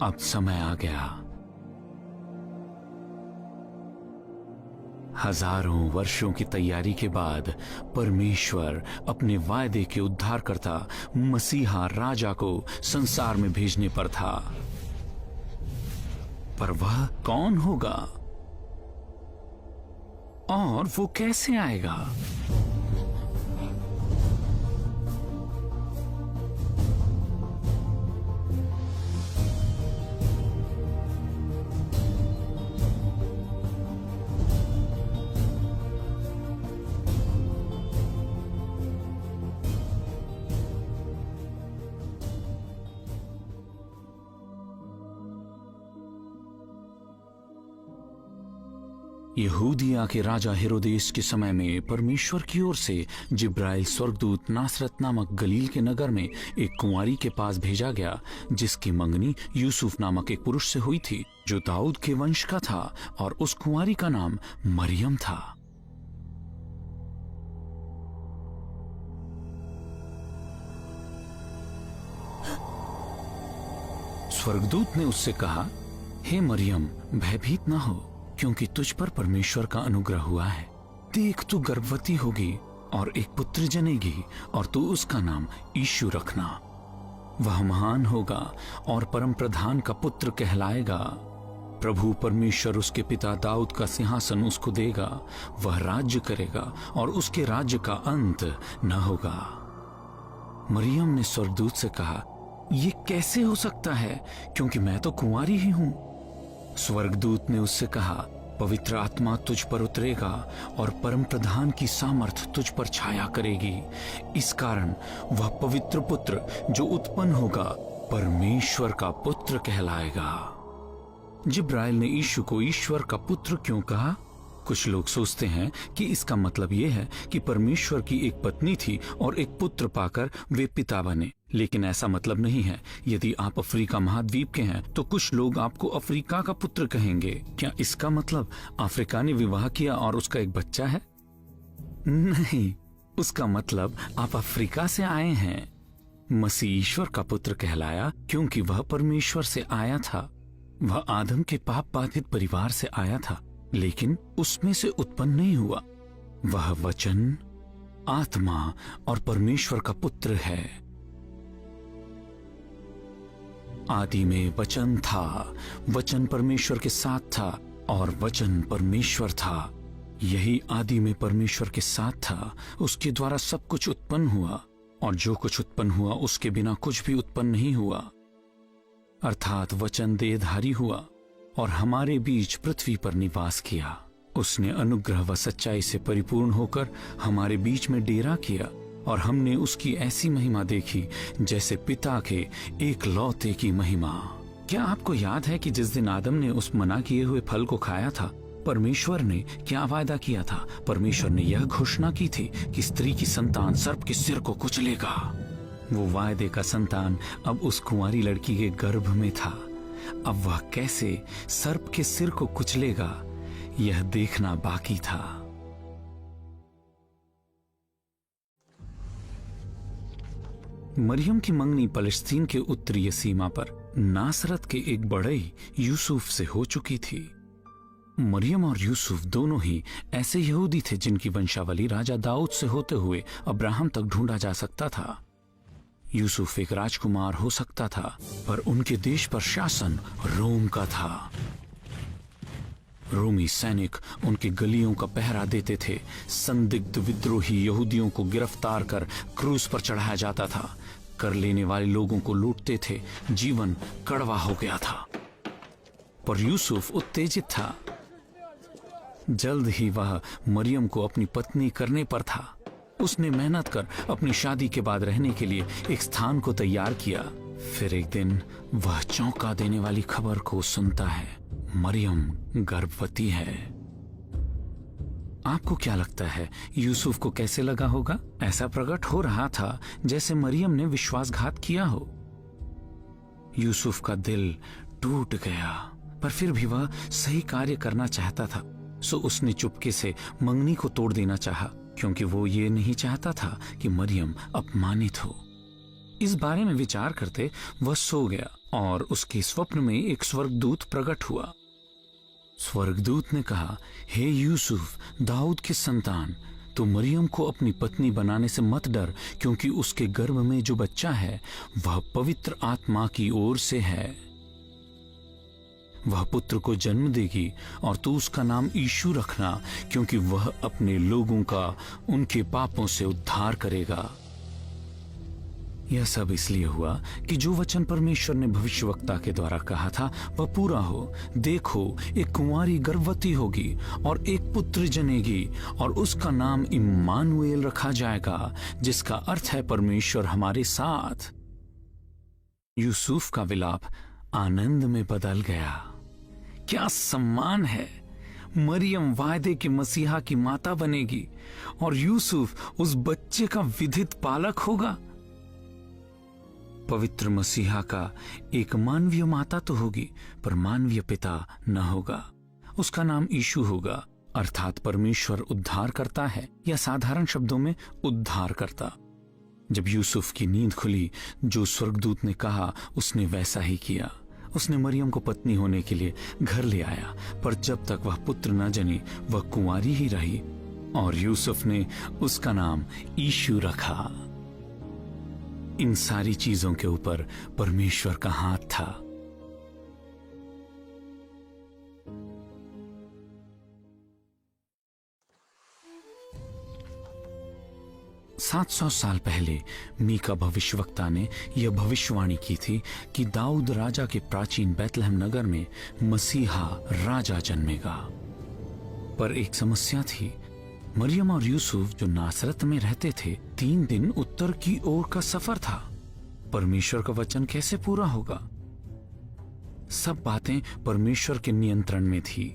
अब समय आ गया। हजारों वर्षों की तैयारी के बाद परमेश्वर अपने वायदे के उद्धारकर्ता मसीहा राजा को संसार में भेजने पर था। पर वह कौन होगा और वो कैसे आएगा? यहूदिया के राजा हेरोदेस के समय में परमेश्वर की ओर से जिब्राइल स्वर्गदूत नासरत नामक गलील के नगर में एक कुंवारी के पास भेजा गया, जिसकी मंगनी यूसुफ नामक एक पुरुष से हुई थी जो दाऊद के वंश का था, और उस कुंवारी का नाम मरियम था। स्वर्गदूत ने उससे कहा, हे मरियम, भयभीत न हो, क्योंकि तुझ पर परमेश्वर का अनुग्रह हुआ है। देख, तू गर्भवती होगी और एक पुत्र जनेगी, और तू उसका नाम यीशु रखना। वह महान होगा और परम प्रधान का पुत्र कहलाएगा। प्रभु परमेश्वर उसके पिता दाऊद का सिंहासन उसको देगा। वह राज्य करेगा और उसके राज्य का अंत न होगा। मरियम ने स्वर्गदूत से कहा, ये कैसे हो सकता है, क्योंकि मैं तो कुंवारी ही हूं। स्वर्गदूत ने उससे कहा, पवित्र आत्मा तुझ पर उतरेगा और परम प्रधान की सामर्थ तुझ पर छाया करेगी। इस कारण वह पवित्र पुत्र जो उत्पन्न होगा परमेश्वर का पुत्र कहलाएगा। जिब्राइल ने यीशु को ईश्वर का पुत्र क्यों कहा? कुछ लोग सोचते हैं कि इसका मतलब यह है कि परमेश्वर की एक पत्नी थी और एक पुत्र पाकर वे पिता बने, लेकिन ऐसा मतलब नहीं है। यदि आप अफ्रीका महाद्वीप के हैं तो कुछ लोग आपको अफ्रीका का पुत्र कहेंगे। क्या इसका मतलब अफ्रीका ने विवाह किया और उसका एक बच्चा है? नहीं, उसका मतलब आप अफ्रीका से आए हैं। मसीह ईश्वर का पुत्र कहलाया क्योंकि वह परमेश्वर से आया था। वह आदम के पाप बाधित परिवार से आया था, लेकिन उसमें से उत्पन्न नहीं हुआ। वह वचन, आत्मा और परमेश्वर का पुत्र है। आदि में वचन था, वचन परमेश्वर के साथ था और वचन परमेश्वर था। यही आदि में परमेश्वर के साथ था। उसके द्वारा सब कुछ उत्पन्न हुआ, और जो कुछ उत्पन्न हुआ उसके बिना कुछ भी उत्पन्न नहीं हुआ। अर्थात वचन देहधारी हुआ और हमारे बीच पृथ्वी पर निवास किया। उसने अनुग्रह व सच्चाई से परिपूर्ण होकर हमारे बीच में डेरा किया, और हमने उसकी ऐसी महिमा देखी जैसे पिता के एकलौते की महिमा। क्या आपको याद है कि जिस दिन आदम ने उस मना किए हुए फल को खाया था, परमेश्वर ने क्या वायदा किया था? परमेश्वर ने यह घोषणा की थी कि स्त्री की संतान सर्प के सिर को कुचलेगा। वो वायदे का संतान अब उस कुंवारी लड़की के गर्भ में था। अब वह कैसे सर्प के सिर को कुचलेगा, यह देखना बाकी था। मरियम की मंगनी फलस्तीन के उत्तरीय सीमा पर नासरत के एक बढ़ई यूसुफ से हो चुकी थी। मरियम और यूसुफ दोनों ही ऐसे यहूदी थे जिनकी वंशावली राजा दाऊद से होते हुए अब्राहम तक ढूंढा जा सकता था। यूसुफ एक राजकुमार हो सकता था, पर उनके देश पर शासन रोम का था। रोमी सैनिक उनके गलियों का पहरा देते थे। संदिग्ध विद्रोही यहूदियों को गिरफ्तार कर क्रूस पर चढ़ाया जाता था। कर लेने वाले लोगों को लूटते थे। जीवन कड़वा हो गया था, पर यूसुफ उत्तेजित था। जल्द ही वह मरियम को अपनी पत्नी करने पर था। उसने मेहनत कर अपनी शादी के बाद रहने के लिए एक स्थान को तैयार किया। फिर एक दिन वह चौंका देने वाली खबर को सुनता है, मरियम गर्भवती है। आपको क्या लगता है यूसुफ को कैसे लगा होगा? ऐसा प्रकट हो रहा था जैसे मरियम ने विश्वासघात किया हो। यूसुफ का दिल टूट गया, पर फिर भी वह सही कार्य करना चाहता था, सो उसने चुपके से मंगनी को तोड़ देना चाहा, क्योंकि वो ये नहीं चाहता था कि मरियम अपमानित हो। इस बारे में विचार करते वह सो गया और उसके स्वप्न में एक स्वर्गदूत प्रकट हुआ। स्वर्गदूत ने कहा, हे यूसुफ, दाऊद के संतान, तो मरियम को अपनी पत्नी बनाने से मत डर, क्योंकि उसके गर्भ में जो बच्चा है वह पवित्र आत्मा की ओर से है। वह पुत्र को जन्म देगी और तू उसका नाम यीशु रखना, क्योंकि वह अपने लोगों का उनके पापों से उद्धार करेगा। यह सब इसलिए हुआ कि जो वचन परमेश्वर ने भविष्यवक्ता के द्वारा कहा था वह पूरा हो। देखो, एक कुंवारी गर्भवती होगी और एक पुत्र जनेगी और उसका नाम इम्मानुएल रखा जाएगा, जिसका अर्थ है परमेश्वर हमारे साथ। यूसुफ का विलाप आनंद में बदल गया। क्या सम्मान है! मरियम वायदे के मसीहा की माता बनेगी और यूसुफ उस बच्चे का विधित पालक होगा। पवित्र मसीहा का एक मानवीय माता तो होगी, पर मानवीय पिता न होगा। उसका नाम यीशु होगा, अर्थात परमेश्वर उद्धार करता है, या साधारण शब्दों में उद्धार करता। जब यूसुफ की नींद खुली, जो स्वर्गदूत ने कहा उसने वैसा ही किया। उसने मरियम को पत्नी होने के लिए घर ले आया, पर जब तक वह पुत्र न जनी वह कुंवारी ही रही और यूसुफ ने उसका नाम यीशु रखा। इन सारी चीजों के ऊपर परमेश्वर का हाथ था। सात सौ साल पहले मीका भविष्यवक्ता ने यह भविष्यवाणी की थी कि दाऊद राजा के प्राचीन बैतलहम नगर में मसीहा राजा जन्मेगा। पर एक समस्या थी। मरियम और यूसुफ जो नासरत में रहते थे, 3 दिन उत्तर की ओर का सफर था। परमेश्वर का वचन कैसे पूरा होगा? सब बातें परमेश्वर के नियंत्रण में थी।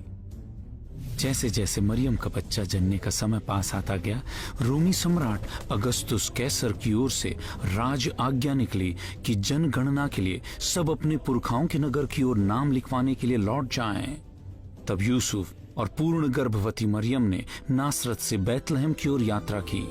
जैसे जैसे मरियम का बच्चा जनने का समय पास आता गया, रोमी सम्राट अगस्तुस कैसर की ओर से राज आज्ञा निकली कि जनगणना के लिए सब अपने पुरखाओं के नगर की ओर नाम लिखवाने के लिए लौट जाएं। तब यूसुफ और पूर्ण गर्भवती मरियम ने नासरत से बैतलहम की ओर यात्रा की।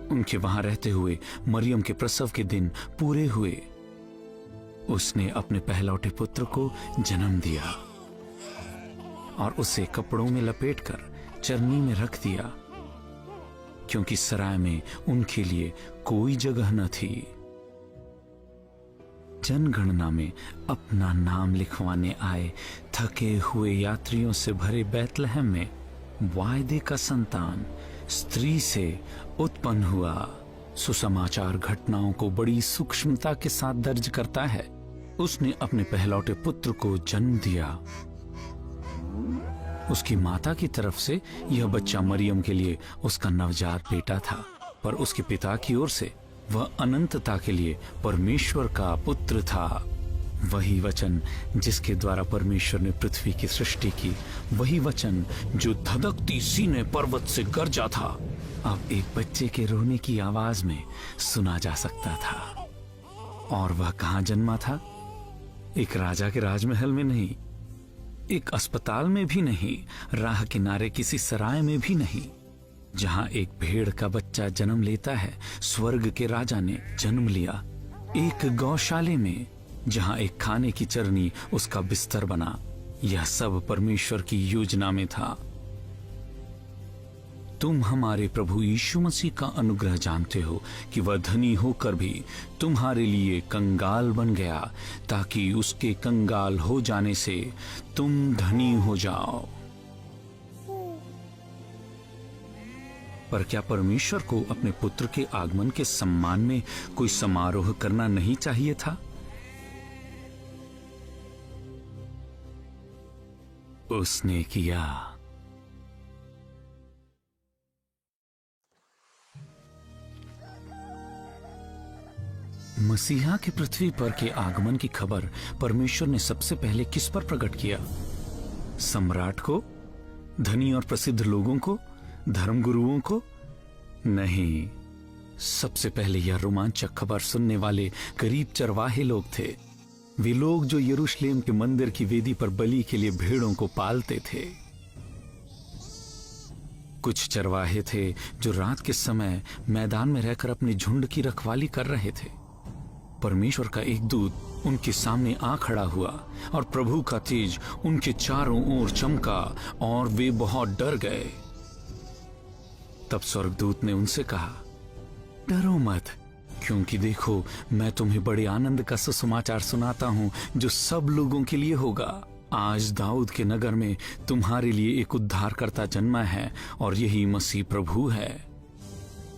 उनके वहां रहते हुए मरियम के प्रसव के दिन पूरे हुए। उसने अपने पहलौठे पुत्र को जन्म दिया और उसे कपड़ों में लपेटकर चरनी में रख दिया, क्योंकि सराय में उनके लिए कोई जगह न थी। जनगणना में अपना नाम लिखवाने आए थके हुए यात्रियों से भरे बैतलहम में वायदे का संतान स्त्री से उत्पन्न हुआ। सुसमाचार घटनाओं को बड़ी सूक्ष्मता के साथ दर्ज करता है। उसने अपने पहलौठे पुत्र को जन्म दिया। उसकी माता की तरफ से यह बच्चा मरियम के लिए उसका नवजात बेटा था, पर उसके पिता की ओर से वह अनंतता के लिए परमेश्वर का पुत्र था। वही वचन जिसके द्वारा परमेश्वर ने पृथ्वी की सृष्टि की, वही वचन जो धधकती सीने पर्वत से गरजा था, अब एक बच्चे के रोने की आवाज में सुना जा सकता था। और वह कहां जन्मा था? एक राजा के राजमहल में नहीं, एक अस्पताल में भी नहीं, राह किनारे किसी सराय में भी नहीं। जहां एक भेड़ का बच्चा जन्म लेता है, स्वर्ग के राजा ने जन्म लिया। एक गौशाले में, जहां एक खाने की चरनी उसका बिस्तर बना। यह सब परमेश्वर की योजना में था। तुम हमारे प्रभु यीशु मसीह का अनुग्रह जानते हो कि वह धनी होकर भी तुम्हारे लिए कंगाल बन गया, ताकि उसके कंगाल हो जाने से तुम धनी हो जाओ। पर क्या परमेश्वर को अपने पुत्र के आगमन के सम्मान में कोई समारोह करना नहीं चाहिए था? उसने किया। मसीहा के पृथ्वी पर के आगमन की खबर परमेश्वर ने सबसे पहले किस पर प्रकट किया? सम्राट को? धनी और प्रसिद्ध लोगों को? धर्मगुरुओं को? नहीं, सबसे पहले यह रोमांचक खबर सुनने वाले गरीब चरवाहे लोग थे। वे लोग जो यरूशलेम के मंदिर की वेदी पर बलि के लिए भेड़ों को पालते थे। कुछ चरवाहे थे जो रात के समय मैदान में रहकर अपने झुंड की रखवाली कर रहे थे। परमेश्वर का एक दूत उनके सामने आ खड़ा हुआ और प्रभु का तेज उनके चारों ओर चमका और वे बहुत डर गए। तब स्वर्गदूत ने उनसे कहा, डरो मत, क्योंकि देखो मैं तुम्हें बड़े आनंद का सुसमाचार सुनाता हूं जो सब लोगों के लिए होगा। आज दाऊद के नगर में तुम्हारे लिए एक उद्धारकर्ता जन्मा है और यही मसीह प्रभु है।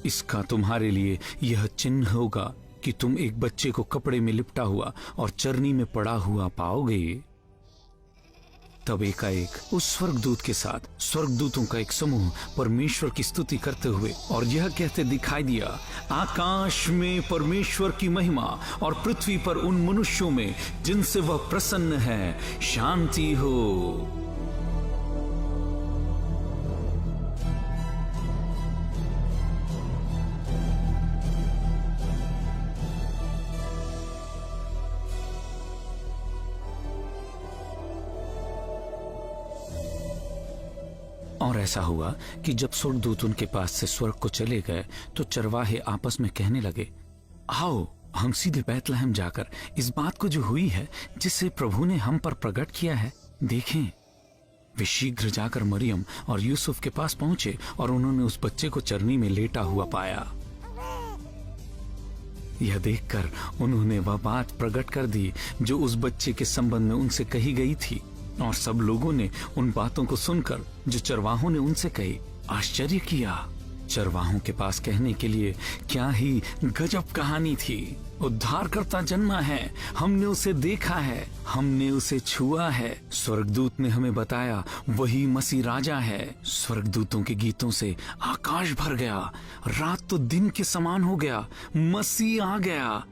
इसका तुम्हारे लिए यह चिन्ह होगा कि तुम एक बच्चे को कपड़े में लिपटा हुआ और चरनी में पड़ा हुआ पाओगे। तब एकाएक उस स्वर्गदूत के साथ स्वर्गदूतों का एक समूह परमेश्वर की स्तुति करते हुए और यह कहते दिखाई दिया, आकाश में परमेश्वर की महिमा और पृथ्वी पर उन मनुष्यों में जिनसे वह प्रसन्न है शांति हो। और ऐसा हुआ कि जब स्वर्गदूत उनके पास से स्वर्ग को चले गए तो चरवाहे आपस में कहने लगे, आओ हम सीधे बैतलहम जाकर इस बात को जो हुई है जिसे प्रभु ने हम पर प्रकट किया है देखें। वे शीघ्र जाकर मरियम और यूसुफ के पास पहुंचे और उन्होंने उस बच्चे को चरनी में लेटा हुआ पाया। यह देखकर उन्होंने वह बात प्रकट कर दी जो उस बच्चे के संबंध में उनसे कही गई थी, और सब लोगों ने उन बातों को सुनकर जो चरवाहों ने उनसे कही आश्चर्य किया। चरवाहों के पास कहने के लिए क्या ही गजब कहानी थी। उद्धारकर्ता जन्मा है, हमने उसे देखा है, हमने उसे छुआ है, स्वर्गदूत ने हमें बताया वही मसीह राजा है। स्वर्गदूतों के गीतों से आकाश भर गया, रात तो दिन के समान हो गया, मसीह आ गया,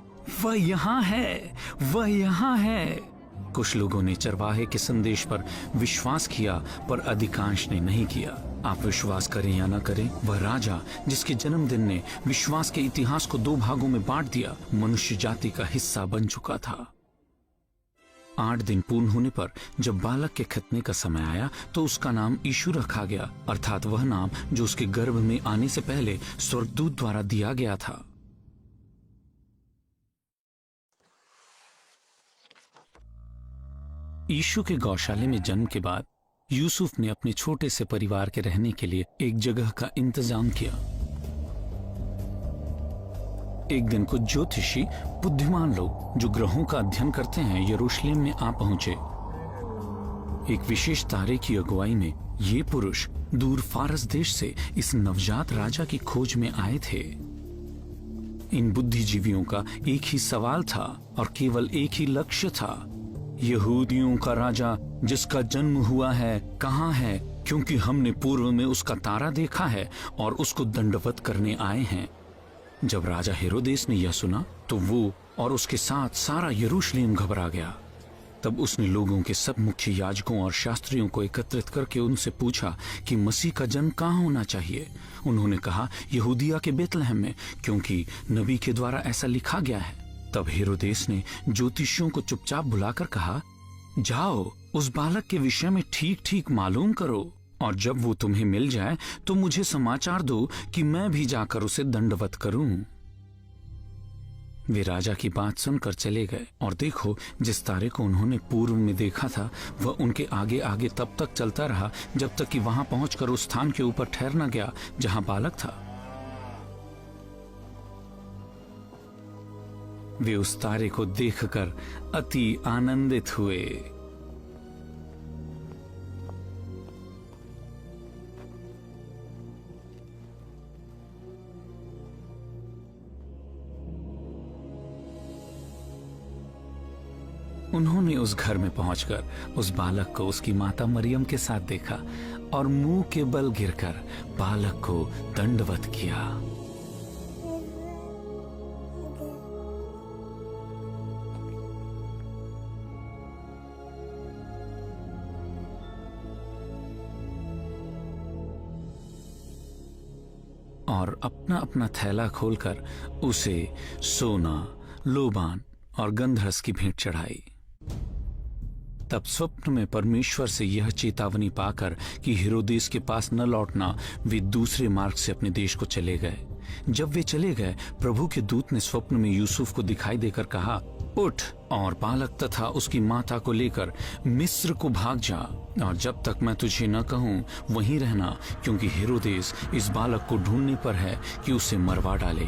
वह यहाँ है, वह यहाँ है। कुछ लोगों ने चरवाहे के संदेश पर विश्वास किया पर अधिकांश ने नहीं किया। आप विश्वास करें या न करें, वह राजा जिसके जन्मदिन ने विश्वास के इतिहास को 2 भागों में बांट दिया, मनुष्य जाति का हिस्सा बन चुका था। 8 दिन पूर्ण होने पर जब बालक के खतने का समय आया तो उसका नाम यीशु रखा गया, अर्थात वह नाम जो उसके गर्भ में आने से पहले स्वर्गदूत द्वारा दिया गया था। यीशु के गौशाले में जन्म के बाद यूसुफ ने अपने छोटे से परिवार के रहने के लिए एक जगह का इंतजाम किया। एक दिन कुछ ज्योतिषी बुद्धिमान लोग जो ग्रहों का अध्ययन करते हैं यरूशलेम में आ पहुंचे। एक विशेष तारे की अगुवाई में ये पुरुष दूर फारस देश से इस नवजात राजा की खोज में आए थे। इन बुद्धिजीवियों का एक ही सवाल था और केवल एक ही लक्ष्य था, यहूदियों का राजा जिसका जन्म हुआ है कहाँ है, क्योंकि हमने पूर्व में उसका तारा देखा है और उसको दंडवत करने आए हैं। जब राजा हेरोदेस ने यह सुना तो वो और उसके साथ सारा यरूशलेम घबरा गया। तब उसने लोगों के सब मुख्य याजकों और शास्त्रियों को एकत्रित करके उनसे पूछा कि मसीह का जन्म कहाँ होना चाहिए। उन्होंने कहा, यहूदिया के बैतलहम में, क्योंकि नबी के द्वारा ऐसा लिखा गया है। तब हेरोदेस ने ज्योतिषियों को चुपचाप बुलाकर कहा, जाओ उस बालक के विषय में ठीक ठीक मालूम करो और जब वो तुम्हें मिल जाए तो मुझे समाचार दो कि मैं भी जाकर उसे दंडवत करूं। वे राजा की बात सुनकर चले गए और देखो, जिस तारे को उन्होंने पूर्व में देखा था वह उनके आगे आगे तब तक चलता रहा जब तक कि वहां पहुंचकर उस स्थान के ऊपर ठहर न गया जहां बालक था। वे उस तारे को देखकर अति आनंदित हुए। उन्होंने उस घर में पहुंचकर उस बालक को उसकी माता मरियम के साथ देखा और मुंह के बल गिरकर बालक को दंडवत किया। और अपना अपना थैला खोलकर उसे सोना, लोबान और गंधरस की भेंट चढ़ाई। तब स्वप्न में परमेश्वर से यह चेतावनी पाकर कि हेरोदेस के पास न लौटना, वे दूसरे मार्ग से अपने देश को चले गए। जब वे चले गए, प्रभु के दूत ने स्वप्न में यूसुफ को दिखाई देकर कहा, उठ और बालक तथा उसकी माता को लेकर मिस्र को भाग जा, और जब तक मैं तुझे न कहूं वहीं रहना, क्योंकि हेरोदेस इस बालक को ढूंढने पर है कि उसे मरवा डाले।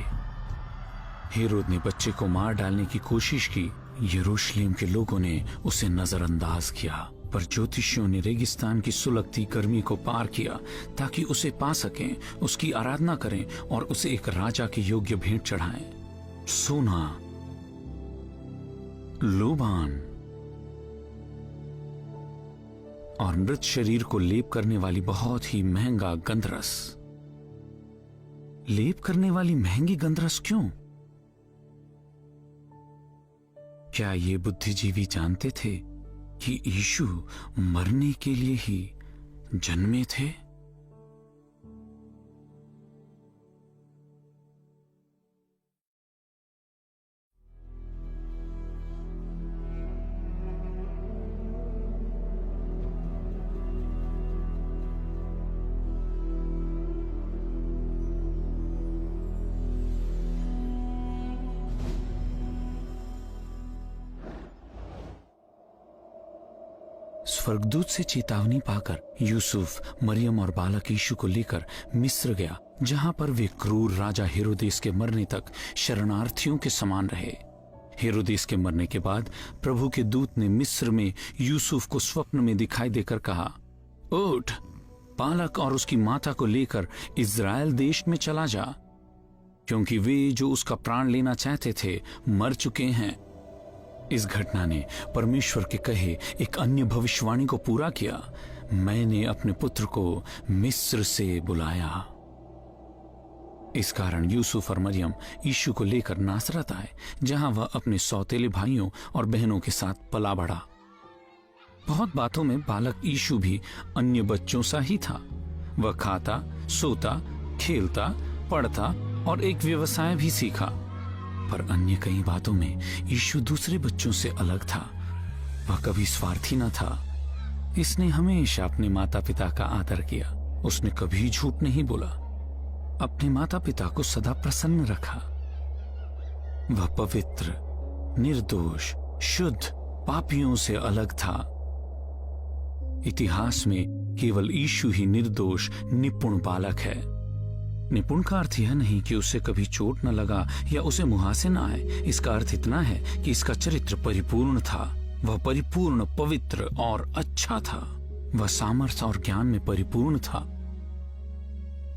हेरोद ने बच्चे को मार डालने की कोशिश की। यरूशलेम के लोगों ने उसे नजरअंदाज किया, पर ज्योतिषियों ने रेगिस्तान की सुलगती गर्मी को पार किया ताकि उसे पा सकें, उसकी आराधना करें और उसे एक राजा के योग्य भेंट चढ़ाएं। सोना, लोबान और मृत शरीर को लेप करने वाली बहुत ही महंगा गंधरस। लेप करने वाली महंगी गंधरस क्यों? क्या ये बुद्धिजीवी जानते थे कि यीशु मरने के लिए ही जन्मे थे? स्वर्गदूत से चेतावनी पाकर यूसुफ मरियम और बालक यीशु को लेकर मिस्र गया, जहां पर वे क्रूर राजा हेरोदेस के मरने तक शरणार्थियों के समान रहे। हेरोदेस के मरने के बाद प्रभु के दूत ने मिस्र में यूसुफ को स्वप्न में दिखाई देकर कहा, उठ, बालक और उसकी माता को लेकर इज़राइल देश में चला जा, क्योंकि वे जो उसका प्राण लेना चाहते थे मर चुके हैं। इस घटना ने परमेश्वर के कहे एक अन्य भविष्यवाणी को पूरा किया, मैंने अपने पुत्र को मिस्र से बुलाया। इस कारण यूसुफ और मरियम यीशु को लेकर नासरत आए, जहां वह अपने सौतेले भाइयों और बहनों के साथ पला बढ़ा। बहुत बातों में बालक यीशु भी अन्य बच्चों सा ही था। वह खाता, सोता, खेलता, पढ़ता और एक व्यवसाय भी सीखा। पर अन्य कई बातों में यीशु दूसरे बच्चों से अलग था। वह कभी स्वार्थी न था। इसने हमेशा अपने माता पिता का आदर किया। उसने कभी झूठ नहीं बोला। अपने माता पिता को सदा प्रसन्न रखा। वह पवित्र, निर्दोष, शुद्ध, पापियों से अलग था। इतिहास में केवल यीशु ही निर्दोष, निपुण बालक है। निपुण का अर्थ यह नहीं कि उसे कभी चोट न लगा या उसे मुहासे न आए। इसका अर्थ इतना है कि इसका चरित्र परिपूर्ण था। वह परिपूर्ण, पवित्र और अच्छा था। वह सामर्थ्य और ज्ञान में परिपूर्ण था।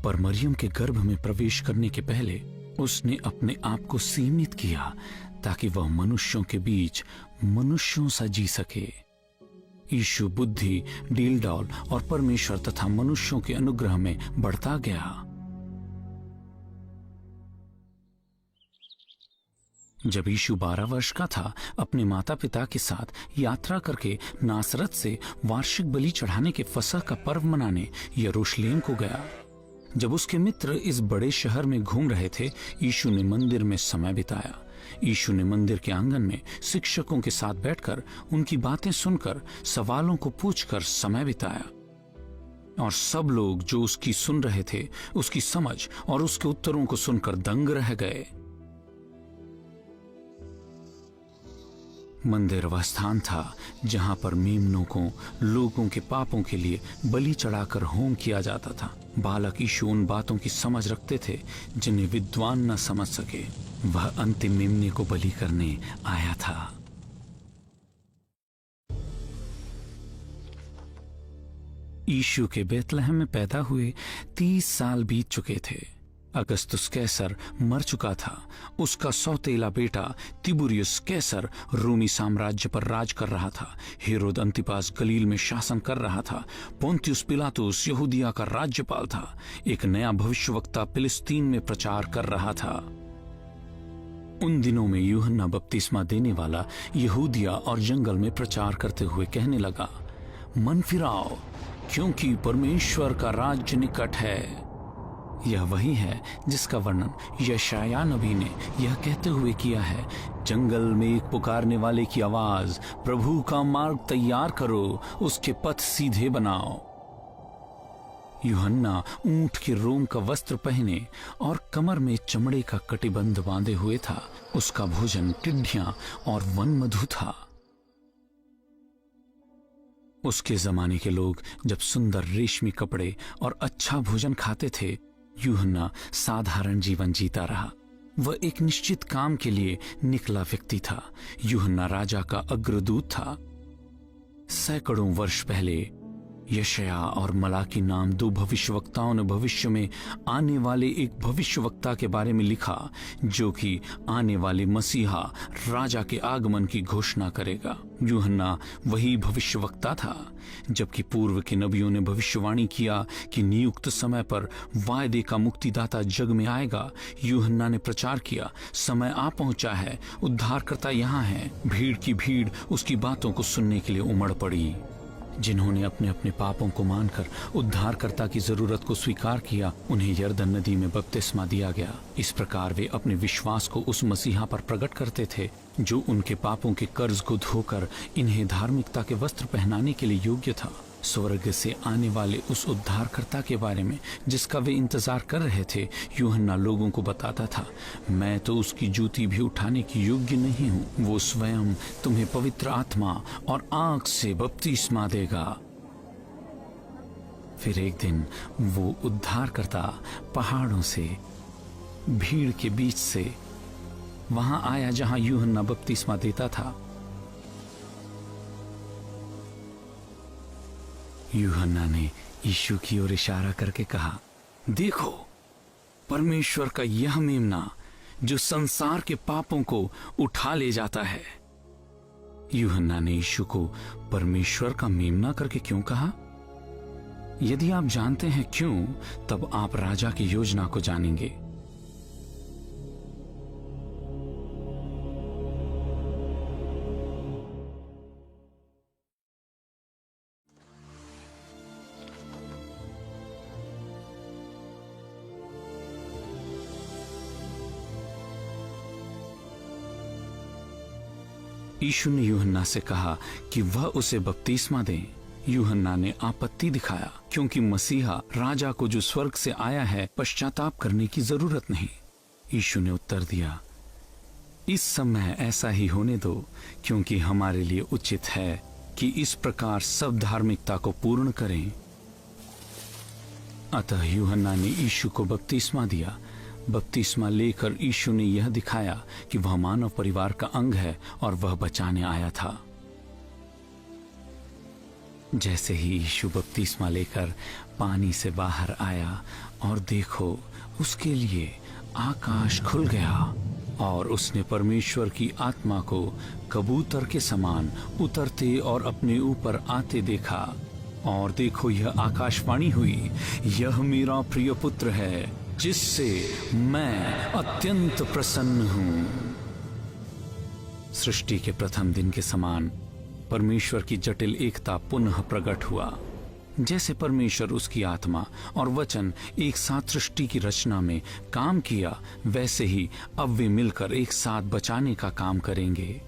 पर मरियम के गर्भ में प्रवेश करने के पहले उसने अपने आप को सीमित किया ताकि वह मनुष्यों के बीच मनुष्यों सा जी सके। यीशु बुद्धि, डील-डॉल और परमेश्वर तथा मनुष्यों के अनुग्रह में बढ़ता गया। जब यीशु 12 वर्ष का था, अपने माता पिता के साथ यात्रा करके नासरत से वार्षिक बलि चढ़ाने के फसह का पर्व मनाने यरूशलेम को गया। जब उसके मित्र इस बड़े शहर में घूम रहे थे, यीशु ने मंदिर में समय बिताया। यीशु ने मंदिर के आंगन में शिक्षकों के साथ बैठकर उनकी बातें सुनकर, सवालों को पूछकर समय बिताया। और सब लोग जो उसकी सुन रहे थे, उसकी समझ और उसके उत्तरों को सुनकर दंग रह गए। मंदिर वह स्थान था जहां पर मेमनों को लोगों के पापों के लिए बलि चढ़ाकर होम किया जाता था। बालक यीशु उन बातों की समझ रखते थे जिन्हें विद्वान न समझ सके। वह अंतिम मेमने को बलि करने आया था। यीशु के बेतलहम में पैदा हुए 30 साल बीत चुके थे। अगस्तुस कैसर मर चुका था। उसका सौतेला बेटा तिबुरियस कैसर रोमी साम्राज्य पर राज कर रहा था। हेरोद अंतिपास गलील में शासन कर रहा था। पोंतियुस पिलातुस यहूदिया का राज्यपाल था। एक नया भविष्यवक्ता फिलिस्तीन में प्रचार कर रहा था। उन दिनों में यूहन्ना बपतिस्मा देने वाला यहूदिया और जंगल में प्रचार करते हुए कहने लगा, मन फिराओ, क्योंकि परमेश्वर का राज्य निकट है। यह वही है जिसका वर्णन यशाया नबी ने यह कहते हुए किया है, जंगल में एक पुकारने वाले की आवाज, प्रभु का मार्ग तैयार करो, उसके पथ सीधे बनाओ। यूहन्ना ऊंट के रोम का वस्त्र पहने और कमर में चमड़े का कटिबंध बांधे हुए था। उसका भोजन टिड्डियां और वन मधु था। उसके जमाने के लोग जब सुंदर रेशमी कपड़े और अच्छा भोजन खाते थे, यूहन्ना साधारण जीवन जीता रहा। वह एक निश्चित काम के लिए निकला व्यक्ति था। यूहन्ना राजा का अग्रदूत था। सैकड़ों वर्ष पहले यशाया और मलाकी नाम दो भविष्यवक्ताओं ने भविष्य में आने वाले एक भविष्यवक्ता के बारे में लिखा, जो कि आने वाले मसीहा राजा के आगमन की घोषणा करेगा। यूहन्ना वही भविष्यवक्ता था। जबकि पूर्व के नबियों ने भविष्यवाणी किया कि नियुक्त समय पर वायदे का मुक्तिदाता जग में आएगा, यूहन्ना ने प्रचार किया, समय आ पहुंचा है, उद्धारकर्ता यहाँ है। भीड़ की भीड़ उसकी बातों को सुनने के लिए उमड़ पड़ी। जिन्होंने अपने अपने पापों को मानकर उद्धारकर्ता की जरूरत को स्वीकार किया, उन्हें यरदन नदी में बपतिस्मा दिया गया। इस प्रकार वे अपने विश्वास को उस मसीहा पर प्रकट करते थे, जो उनके पापों के कर्ज को धोकर इन्हें धार्मिकता के वस्त्र पहनाने के लिए योग्य था। स्वर्ग से आने वाले उस उद्धारकर्ता के बारे में जिसका वे इंतजार कर रहे थे, यूहन्ना लोगों को बताता था, मैं तो उसकी जूती भी उठाने की योग्य नहीं हूँ। वो स्वयं तुम्हें पवित्र आत्मा और आग से बपतिस्मा देगा। फिर एक दिन वो उद्धारकर्ता पहाड़ों से, भीड़ के बीच से वहां आया जहां यूहन्ना बपतिस्मा देता था। यूहन्ना ने यीशु की ओर इशारा करके कहा, देखो, परमेश्वर का यह मेमना जो संसार के पापों को उठा ले जाता है। यूहन्ना ने यीशु को परमेश्वर का मेमना करके क्यों कहा? यदि आप जानते हैं क्यों, तब आप राजा की योजना को जानेंगे। यीशु ने यूहन्ना से कहा कि वह उसे बपतिस्मा दे। यूहन्ना ने आपत्ति दिखाया, क्योंकि मसीहा राजा को जो स्वर्ग से आया है, पश्चाताप करने की जरूरत नहीं। यीशु ने उत्तर दिया, इस समय ऐसा ही होने दो, क्योंकि हमारे लिए उचित है कि इस प्रकार सब धार्मिकता को पूर्ण करें। अतः यूहन्ना ने यीशु को बपतिस्मा दिया। बपतिस्मा लेकर यीशु ने यह दिखाया कि वह मानव परिवार का अंग है और वह बचाने आया था। जैसे ही यीशु बपतिस्मा लेकर पानी से बाहर आया, और देखो, उसके लिए आकाश खुल गया और उसने परमेश्वर की आत्मा को कबूतर के समान उतरते और अपने ऊपर आते देखा। और देखो, यह आकाशवाणी हुई, यह मेरा प्रिय पुत्र है, जिससे मैं अत्यंत प्रसन्न हूं। सृष्टि के प्रथम दिन के समान परमेश्वर की जटिल एकता पुनः प्रकट हुआ। जैसे परमेश्वर, उसकी आत्मा और वचन एक साथ सृष्टि की रचना में काम किया, वैसे ही अब वे मिलकर एक साथ बचाने का काम करेंगे।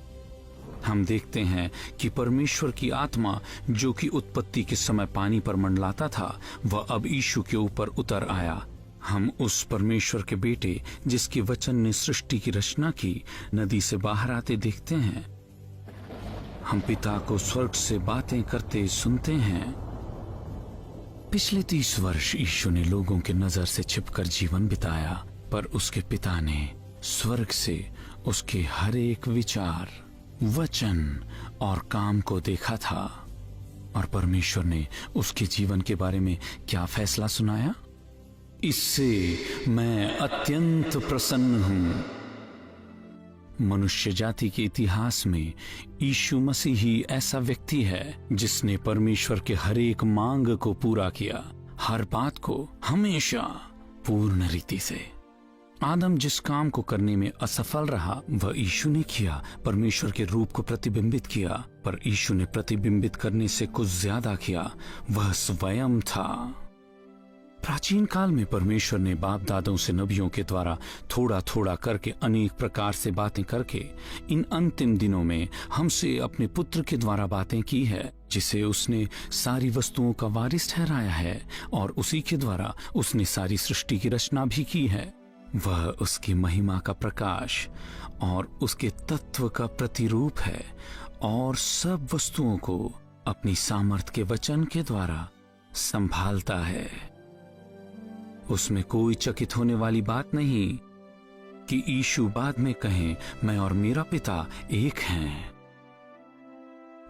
हम देखते हैं कि परमेश्वर की आत्मा, जो कि उत्पत्ति के समय पानी पर मंडलाता था, वह अब यीशु के ऊपर उतर आया। हम उस परमेश्वर के बेटे, जिसके वचन ने सृष्टि की रचना की, नदी से बाहर आते देखते हैं। हम पिता को स्वर्ग से बातें करते सुनते हैं। पिछले 30 वर्ष यीशु ने लोगों के नजर से छिपकर जीवन बिताया, पर उसके पिता ने स्वर्ग से उसके हर एक विचार, वचन और काम को देखा था। और परमेश्वर ने उसके जीवन के बारे में क्या फैसला सुनाया? इससे मैं अत्यंत प्रसन्न हूं। मनुष्य जाति के इतिहास में यीशु मसीह ही ऐसा व्यक्ति है जिसने परमेश्वर के हर एक मांग को पूरा किया, हर बात को हमेशा पूर्ण रीति से। आदम जिस काम को करने में असफल रहा, वह यीशु ने किया, परमेश्वर के रूप को प्रतिबिंबित किया। पर यीशु ने प्रतिबिंबित करने से कुछ ज्यादा किया, वह स्वयं था। प्राचीन काल में परमेश्वर ने बाप दादों से नबियों के द्वारा थोड़ा थोड़ा करके अनेक प्रकार से बातें करके इन अंतिम दिनों में हमसे अपने पुत्र के द्वारा बातें की है, जिसे उसने सारी वस्तुओं का वारिस ठहराया है और उसी के द्वारा उसने सारी सृष्टि की रचना भी की है। वह उसकी महिमा का प्रकाश और उसके तत्व का प्रतिरूप है और सब वस्तुओं को अपनी सामर्थ के वचन के द्वारा संभालता है। उसमें कोई चकित होने वाली बात नहीं कि यीशु बाद में कहें, मैं और मेरा पिता एक हैं।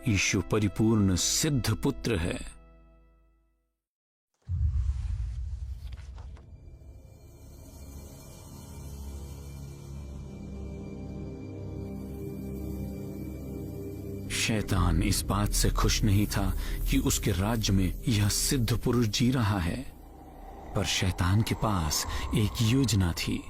यीशु परिपूर्ण सिद्ध पुत्र है। शैतान इस बात से खुश नहीं था कि उसके राज्य में यह सिद्ध पुरुष जी रहा है, पर शैतान के पास एक योजना थी।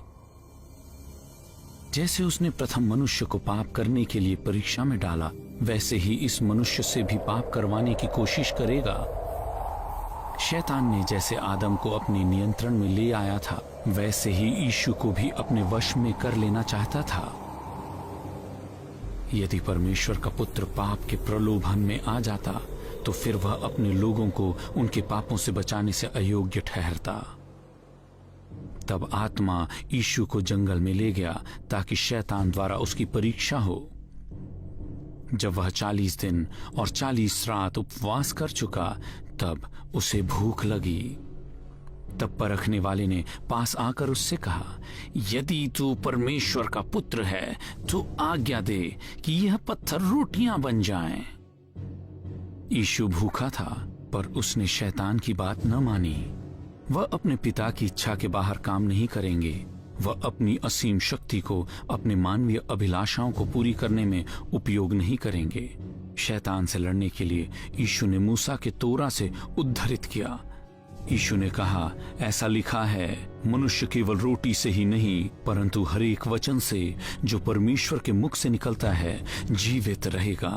जैसे उसने प्रथम मनुष्य को पाप करने के लिए परीक्षा में डाला, वैसे ही इस मनुष्य से भी पाप करवाने की कोशिश करेगा। शैतान ने जैसे आदम को अपने नियंत्रण में ले आया था, वैसे ही यीशु को भी अपने वश में कर लेना चाहता था। यदि परमेश्वर का पुत्र पाप के प्रलोभन में आ जाता, तो फिर वह अपने लोगों को उनके पापों से बचाने से अयोग्य ठहरता। तब आत्मा यीशु को जंगल में ले गया ताकि शैतान द्वारा उसकी परीक्षा हो। जब वह 40 दिन और 40 रात उपवास कर चुका, तब उसे भूख लगी। तब परखने वाले ने पास आकर उससे कहा, यदि तू परमेश्वर का पुत्र है तो आज्ञा दे कि यह पत्थर रोटियां बन जाएं। यीशु भूखा था, पर उसने शैतान की बात न मानी। वह अपने पिता की इच्छा के बाहर काम नहीं करेंगे। वह अपनी असीम शक्ति को अपने मानवीय अभिलाषाओं को पूरी करने में उपयोग नहीं करेंगे। शैतान से लड़ने के लिए यीशु ने मूसा के तोरा से उद्धृत किया। यीशु ने कहा, ऐसा लिखा है, मनुष्य केवल रोटी से ही नहीं परंतु हर एक वचन से जो परमेश्वर के मुख से निकलता है जीवित रहेगा।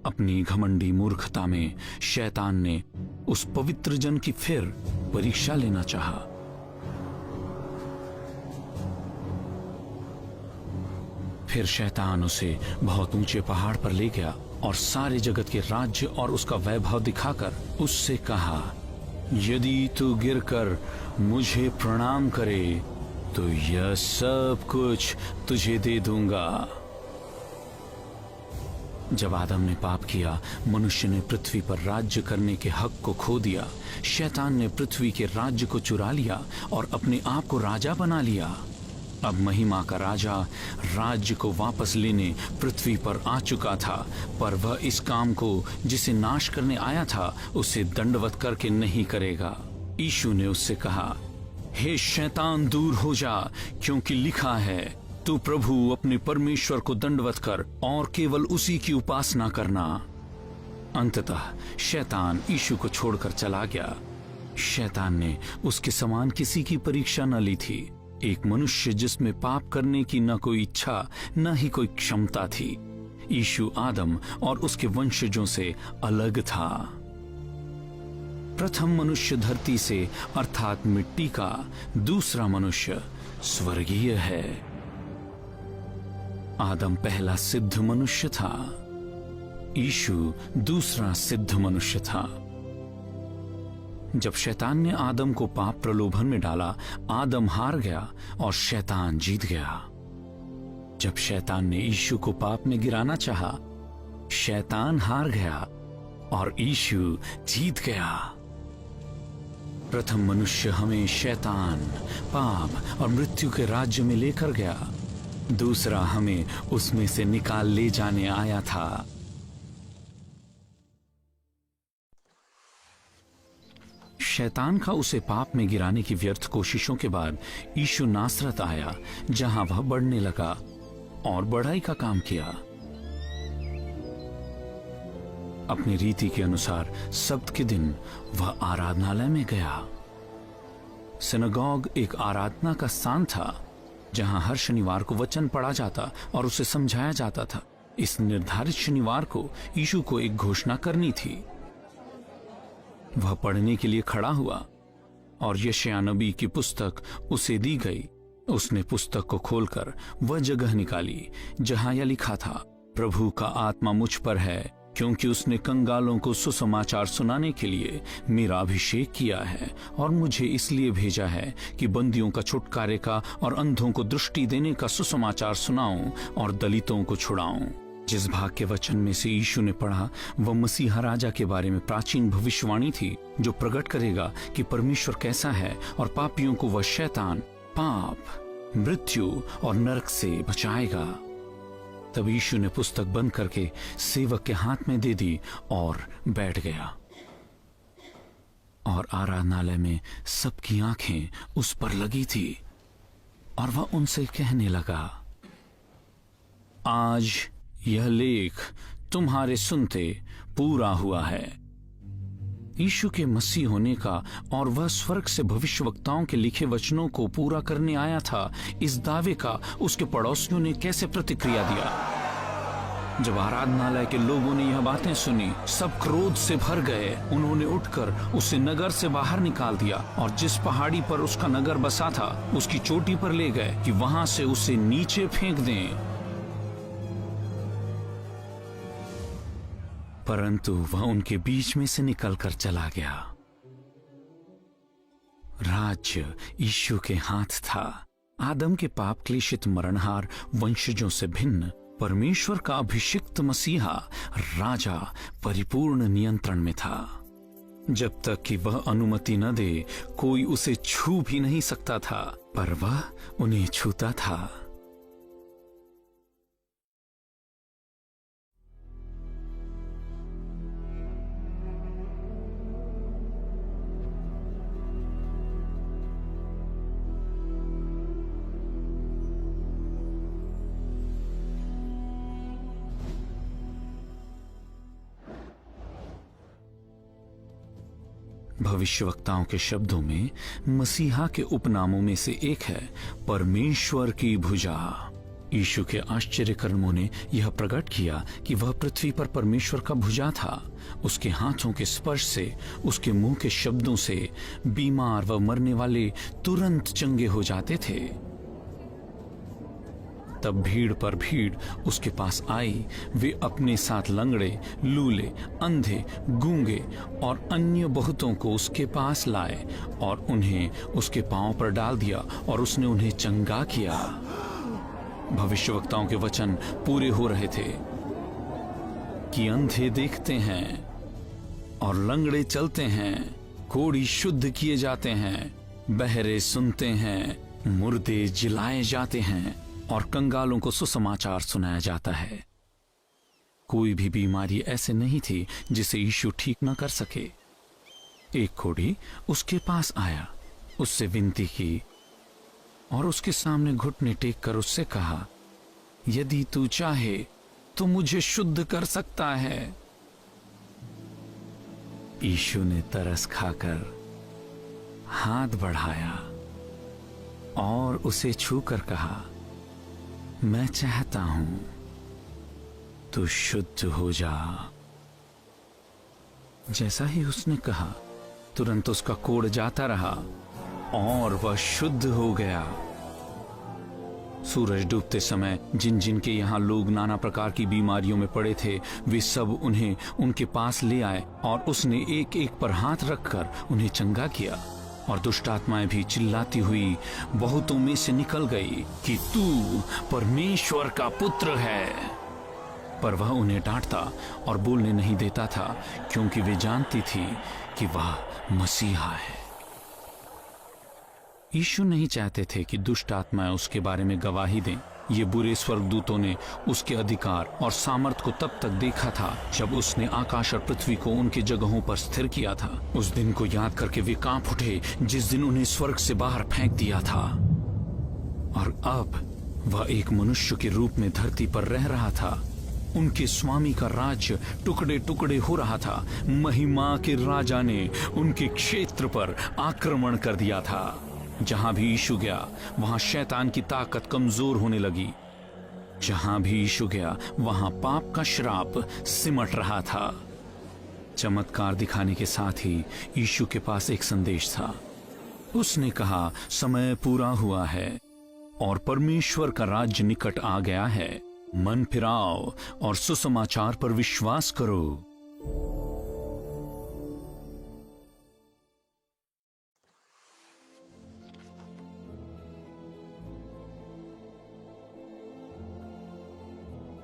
अपनी घमंडी मूर्खता में शैतान ने उस पवित्र जन की फिर परीक्षा लेना चाहा। फिर शैतान उसे बहुत ऊंचे पहाड़ पर ले गया और सारे जगत के राज्य और उसका वैभव दिखाकर उससे कहा, यदि तू गिरकर मुझे प्रणाम करे तो यह सब कुछ तुझे दे दूंगा। जब आदम ने पाप किया, मनुष्य ने पृथ्वी पर राज्य करने के हक को खो दिया। शैतान ने पृथ्वी के राज्य को चुरा लिया और अपने आप को राजा बना लिया। अब महिमा का राजा राज्य को वापस लेने पृथ्वी पर आ चुका था, पर वह इस काम को जिसे नाश करने आया था उसे दंडवत करके नहीं करेगा। यीशु ने उससे कहा, हे शैतान, दूर हो जा, क्योंकि लिखा है, तू प्रभु अपने परमेश्वर को दंडवत कर और केवल उसी की उपासना करना। अंततः शैतान यीशु को छोड़कर चला गया। शैतान ने उसके समान किसी की परीक्षा न ली थी। एक मनुष्य जिसमें पाप करने की न कोई इच्छा न ही कोई क्षमता थी। यीशु आदम और उसके वंशजों से अलग था। प्रथम मनुष्य धरती से अर्थात मिट्टी का, दूसरा मनुष्य स्वर्गीय है। आदम पहला सिद्ध मनुष्य था, यीशु दूसरा सिद्ध मनुष्य था। जब शैतान ने आदम को पाप प्रलोभन में डाला, आदम हार गया और शैतान जीत गया। जब शैतान ने यीशु को पाप में गिराना चाहा, शैतान हार गया और यीशु जीत गया। प्रथम मनुष्य हमें शैतान, पाप और मृत्यु के राज्य में लेकर गया। दूसरा हमें उसमें से निकाल ले जाने आया था। शैतान का उसे पाप में गिराने की व्यर्थ कोशिशों के बाद यीशु नासरत आया, जहां वह बढ़ने लगा और बढ़ाई का काम किया। अपनी रीति के अनुसार सब्त के दिन वह आराधनालय में गया। सिनेगॉग एक आराधना का स्थान था, जहां हर शनिवार को वचन पढ़ा जाता और उसे समझाया जाता था। इस निर्धारित शनिवार को यीशु को एक घोषणा करनी थी। वह पढ़ने के लिए खड़ा हुआ। और यशायाह नबी की पुस्तक उसे दी गई। उसने पुस्तक को खोलकर वह जगह निकाली जहां यह लिखा था, प्रभु का आत्मा मुझ पर है, क्योंकि उसने कंगालों को सुसमाचार सुनाने के लिए मेरा अभिषेक किया है, और मुझे इसलिए भेजा है कि बंदियों का छुटकारे का और अंधों को दृष्टि देने का सुसमाचार सुनाऊं और दलितों को छुड़ाऊं। जिस भाग के वचन में से यीशु ने पढ़ा वह मसीहा राजा के बारे में प्राचीन भविष्यवाणी थी, जो प्रकट करेगा कि परमेश्वर कैसा है और पापियों को वह शैतान, पाप, मृत्यु और नरक से बचाएगा। तब यीशु ने पुस्तक बंद करके सेवक के हाथ में दे दी और बैठ गया। और आराधनालय में सबकी आंखें उस पर लगी थी और वह उनसे कहने लगा, आज यह लेख तुम्हारे सुनते पूरा हुआ है। यीशु के मसीह होने का और वह स्वर्ग से भविष्यवक्ताओं के लिखे वचनों को पूरा करने आया था, इस दावे का उसके पड़ोसियों ने कैसे प्रतिक्रिया दिया। जब आराधनालय के लोगों ने यह बातें सुनी, सब क्रोध से भर गए। उन्होंने उठकर उसे नगर से बाहर निकाल दिया और जिस पहाड़ी पर उसका नगर बसा था उसकी चोटी पर ले गए कि वहां से उसे नीचे फेंक दें। परंतु वह उनके बीच में से निकलकर चला गया। राज्य यीशु के हाथ था। आदम के पाप क्लेशित मरणहार वंशजों से भिन्न परमेश्वर का अभिषिक्त मसीहा राजा परिपूर्ण नियंत्रण में था। जब तक कि वह अनुमति न दे कोई उसे छू भी नहीं सकता था, पर वह उन्हें छूता था। भविष्यवक्ताओं के शब्दों में मसीहा के उपनामों में से एक है परमेश्वर की भुजा। यीशु के आश्चर्य कर्मों ने यह प्रकट किया कि वह पृथ्वी पर परमेश्वर का भुजा था। उसके हाथों के स्पर्श से, उसके मुंह के शब्दों से बीमार व मरने वाले तुरंत चंगे हो जाते थे। तब भीड़ पर भीड़ उसके पास आई। वे अपने साथ लंगड़े, लूले, अंधे, गूंगे और अन्य बहुतों को उसके पास लाए और उन्हें उसके पांव पर डाल दिया और उसने उन्हें चंगा किया। भविष्यवक्ताओं के वचन पूरे हो रहे थे कि अंधे देखते हैं और लंगड़े चलते हैं, कोढ़ी शुद्ध किए जाते हैं, बहरे सुनते हैं, मुर्दे जिलाए जाते हैं और कंगालों को सुसमाचार सुनाया जाता है। कोई भी बीमारी ऐसे नहीं थी जिसे यीशु ठीक न कर सके। एक कोढ़ी उसके पास आया, उससे विनती की और उसके सामने घुटने टेक कर उससे कहा, यदि तू चाहे तो मुझे शुद्ध कर सकता है। यीशु ने तरस खाकर हाथ बढ़ाया और उसे छूकर कहा, मैं चाहता हूं तू शुद्ध हो जा। जैसा ही उसने कहा, तुरंत उसका कोढ़ जाता रहा और वह शुद्ध हो गया। सूरज डूबते समय जिन जिन के यहाँ लोग नाना प्रकार की बीमारियों में पड़े थे, वे सब उन्हें उनके पास ले आए और उसने एक एक पर हाथ रखकर उन्हें चंगा किया। और दुष्ट आत्माएं भी चिल्लाती हुई बहुतों में से निकल गई कि तू परमेश्वर का पुत्र है। पर वह उन्हें डांटता और बोलने नहीं देता था, क्योंकि वे जानती थी कि वह मसीहा है। यीशु नहीं चाहते थे कि दुष्ट आत्माएं उसके बारे में गवाही दें। ये बुरे स्वर्गदूतों ने उसके अधिकार और सामर्थ को तब तक देखा था जब उसने आकाश और पृथ्वी को उनकी जगहों पर स्थिर किया था। उस दिन को याद करके वे कांप उठे जिस दिन उन्हें स्वर्ग से बाहर फेंक दिया था। और अब वह एक मनुष्य के रूप में धरती पर रह रहा था। उनके स्वामी का राज्य टुकड़े टुकड़े हो रहा था। महिमा के राजा ने उनके क्षेत्र पर आक्रमण कर दिया था। जहां भी यीशु गया वहां शैतान की ताकत कमजोर होने लगी। जहां भी यीशु गया वहां पाप का श्राप सिमट रहा था। चमत्कार दिखाने के साथ ही यीशु के पास एक संदेश था। उसने कहा, समय पूरा हुआ है और परमेश्वर का राज्य निकट आ गया है। मन फिराओ और सुसमाचार पर विश्वास करो।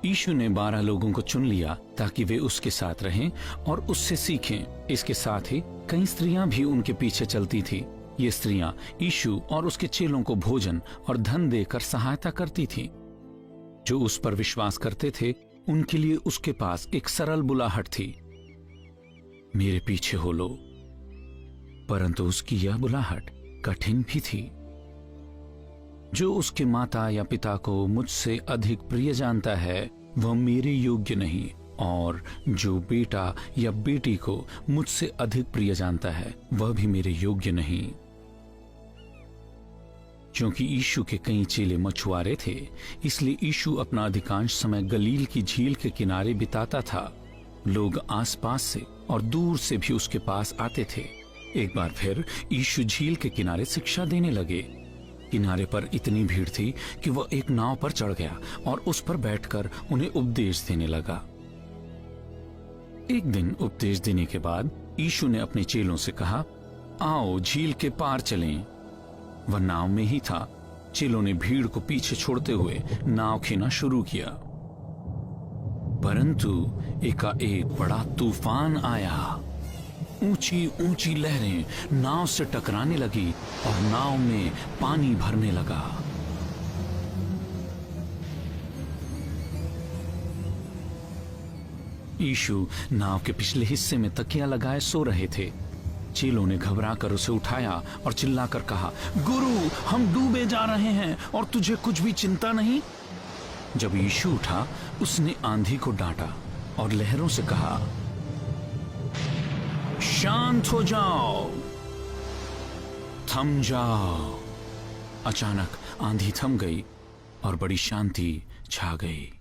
यीशु ने 12 लोगों को चुन लिया ताकि वे उसके साथ रहें और उससे सीखें। इसके साथ ही कई स्त्रियां भी उनके पीछे चलती थी। ये स्त्रियां यीशु और उसके चेलों को भोजन और धन देकर सहायता करती थीं। जो उस पर विश्वास करते थे उनके लिए उसके पास एक सरल बुलाहट थी, मेरे पीछे हो लो। परंतु उसकी यह बुलाहट कठिन भी थी। जो उसके माता या पिता को मुझसे अधिक प्रिय जानता है वह मेरे योग्य नहीं, और जो बेटा या बेटी को मुझसे अधिक प्रिय जानता है वह भी मेरे योग्य नहीं। क्योंकि यीशु के कई चेले मछुआरे थे, इसलिए यीशु अपना अधिकांश समय गलील की झील के किनारे बिताता था। लोग आसपास से और दूर से भी उसके पास आते थे। एक बार फिर यीशु झील के किनारे शिक्षा देने लगे। किनारे पर इतनी भीड़ थी कि वह एक नाव पर चढ़ गया और उस पर बैठकर उन्हें उपदेश देने लगा। एक दिन उपदेश देने के बाद यीशु ने अपने चेलों से कहा, आओ झील के पार चलें। वह नाव में ही था। चेलों ने भीड़ को पीछे छोड़ते हुए नाव खींचना शुरू किया, परंतु एकाएक बड़ा तूफान आया। ऊंची ऊंची लहरें नाव से टकराने लगी और नाव में पानी भरने लगा। यीशु नाव के पिछले हिस्से में तकिया लगाए सो रहे थे। चेलों ने घबराकर उसे उठाया और चिल्लाकर कहा, गुरु, हम डूबे जा रहे हैं और तुझे कुछ भी चिंता नहीं। जब यीशु उठा, उसने आंधी को डांटा और लहरों से कहा, शांत हो जाओ, थम जाओ। अचानक आंधी थम गई और बड़ी शांति छा गई।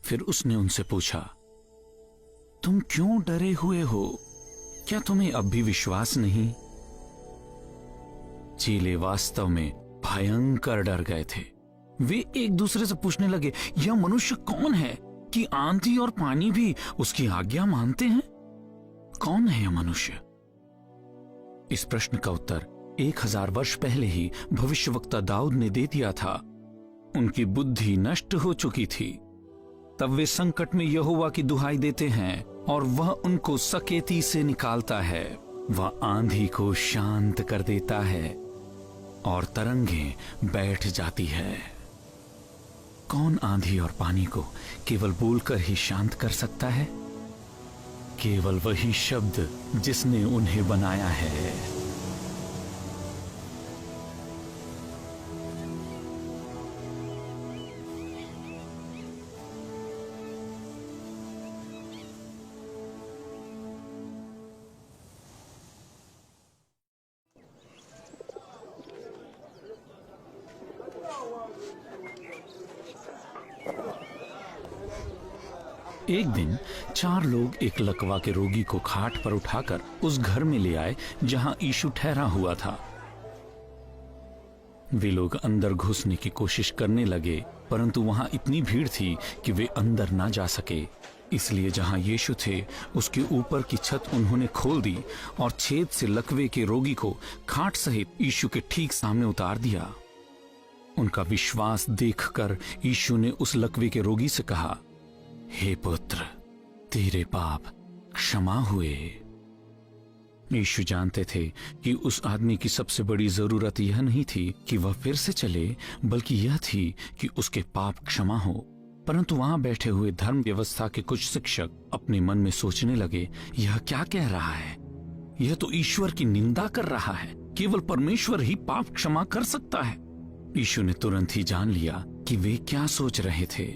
फिर उसने उनसे पूछा, तुम क्यों डरे हुए हो? क्या तुम्हें अब भी विश्वास नहीं? चेले वास्तव में भयंकर डर गए थे। वे एक दूसरे से पूछने लगे, यह मनुष्य कौन है कि आंधी और पानी भी उसकी आज्ञा मानते हैं? कौन है यह मनुष्य? इस प्रश्न का उत्तर 1000 वर्ष पहले ही भविष्यवक्ता दाऊद ने दे दिया था। उनकी बुद्धि नष्ट हो चुकी थी। तब वे संकट में यहोवा की दुहाई देते हैं और वह उनको सकेती से निकालता है। वह आंधी को शांत कर देता है और तरंगें बैठ जाती है। कौन आंधी और पानी को केवल बोलकर ही शांत कर सकता है? केवल वही शब्द जिसने उन्हें बनाया है। एक दिन 4 लोग एक लकवा के रोगी को खाट पर उठाकर उस घर में ले आए जहां यीशु ठहरा हुआ था। वे लोग अंदर घुसने की कोशिश करने लगे, परंतु वहां इतनी भीड़ थी कि वे अंदर ना जा सके। इसलिए जहां यीशु थे उसके ऊपर की छत उन्होंने खोल दी और छेद से लकवे के रोगी को खाट सहित यीशु के ठीक सामने उतार दिया। उनका विश्वास देखकर यीशु ने उस लकवे के रोगी से कहा, हे पुत्र, तेरे पाप क्षमा हुए। यीशु जानते थे कि उस आदमी की सबसे बड़ी जरूरत यह नहीं थी कि वह फिर से चले, बल्कि यह थी कि उसके पाप क्षमा हो। परंतु वहां बैठे हुए धर्म व्यवस्था के कुछ शिक्षक अपने मन में सोचने लगे, यह क्या कह रहा है? यह तो ईश्वर की निंदा कर रहा है। केवल परमेश्वर ही पाप क्षमा कर सकता है। यीशु ने तुरंत ही जान लिया कि वे क्या सोच रहे थे,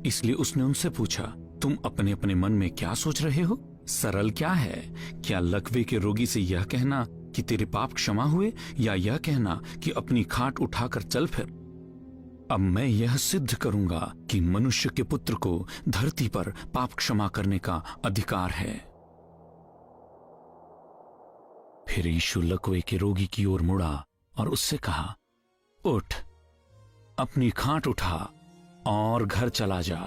इसलिए उसने उनसे पूछा, तुम अपने अपने मन में क्या सोच रहे हो? सरल क्या है? क्या लकवे के रोगी से यह कहना कि तेरे पाप क्षमा हुए, या यह कहना कि अपनी खाट उठाकर चल फिर? अब मैं यह सिद्ध करूंगा कि मनुष्य के पुत्र को धरती पर पाप क्षमा करने का अधिकार है। फिर यीशु लकवे के रोगी की ओर मुड़ा और उससे कहा, उठ, अपनी खाट उठा और घर चला जा।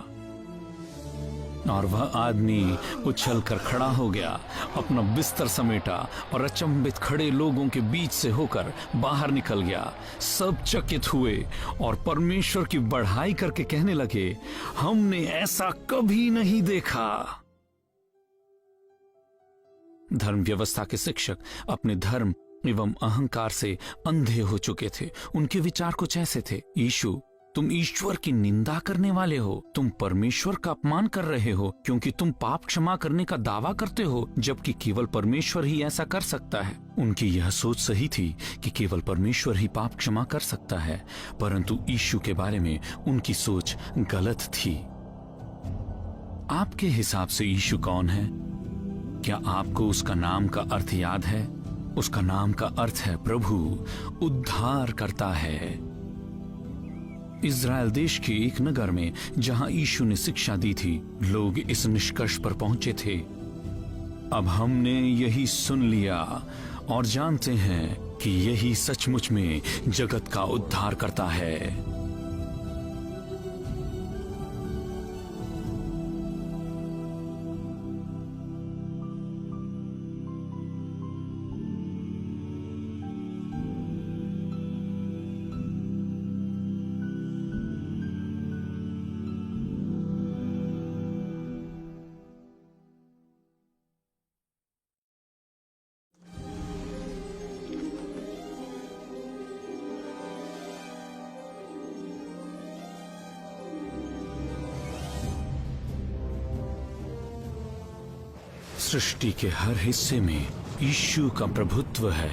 और वह आदमी उछलकर खड़ा हो गया, अपना बिस्तर समेटा और अचंभित खड़े लोगों के बीच से होकर बाहर निकल गया। सब चकित हुए और परमेश्वर की बड़ाई करके कहने लगे, हमने ऐसा कभी नहीं देखा। धर्म व्यवस्था के शिक्षक अपने धर्म एवं अहंकार से अंधे हो चुके थे। उनके विचार कुछ ऐसे थे, यीशु, तुम ईश्वर की निंदा करने वाले हो, तुम परमेश्वर का अपमान कर रहे हो, क्योंकि तुम पाप क्षमा करने का दावा करते हो, जबकि केवल परमेश्वर ही ऐसा कर सकता है। उनकी यह सोच सही थी कि केवल परमेश्वर ही पाप क्षमा कर सकता है, परंतु यीशु के बारे में उनकी सोच गलत थी। आपके हिसाब से यीशु कौन है? क्या आपको उसका नाम का अर्थ याद है? उसका नाम का अर्थ है प्रभु, उद्धार करता है। इज़राइल देश के एक नगर में जहां यीशु ने शिक्षा दी थी, लोग इस निष्कर्ष पर पहुंचे थे, अब हमने यही सुन लिया और जानते हैं कि यही सचमुच में जगत का उद्धार करता है। सृष्टि के हर हिस्से में यीशु का प्रभुत्व है,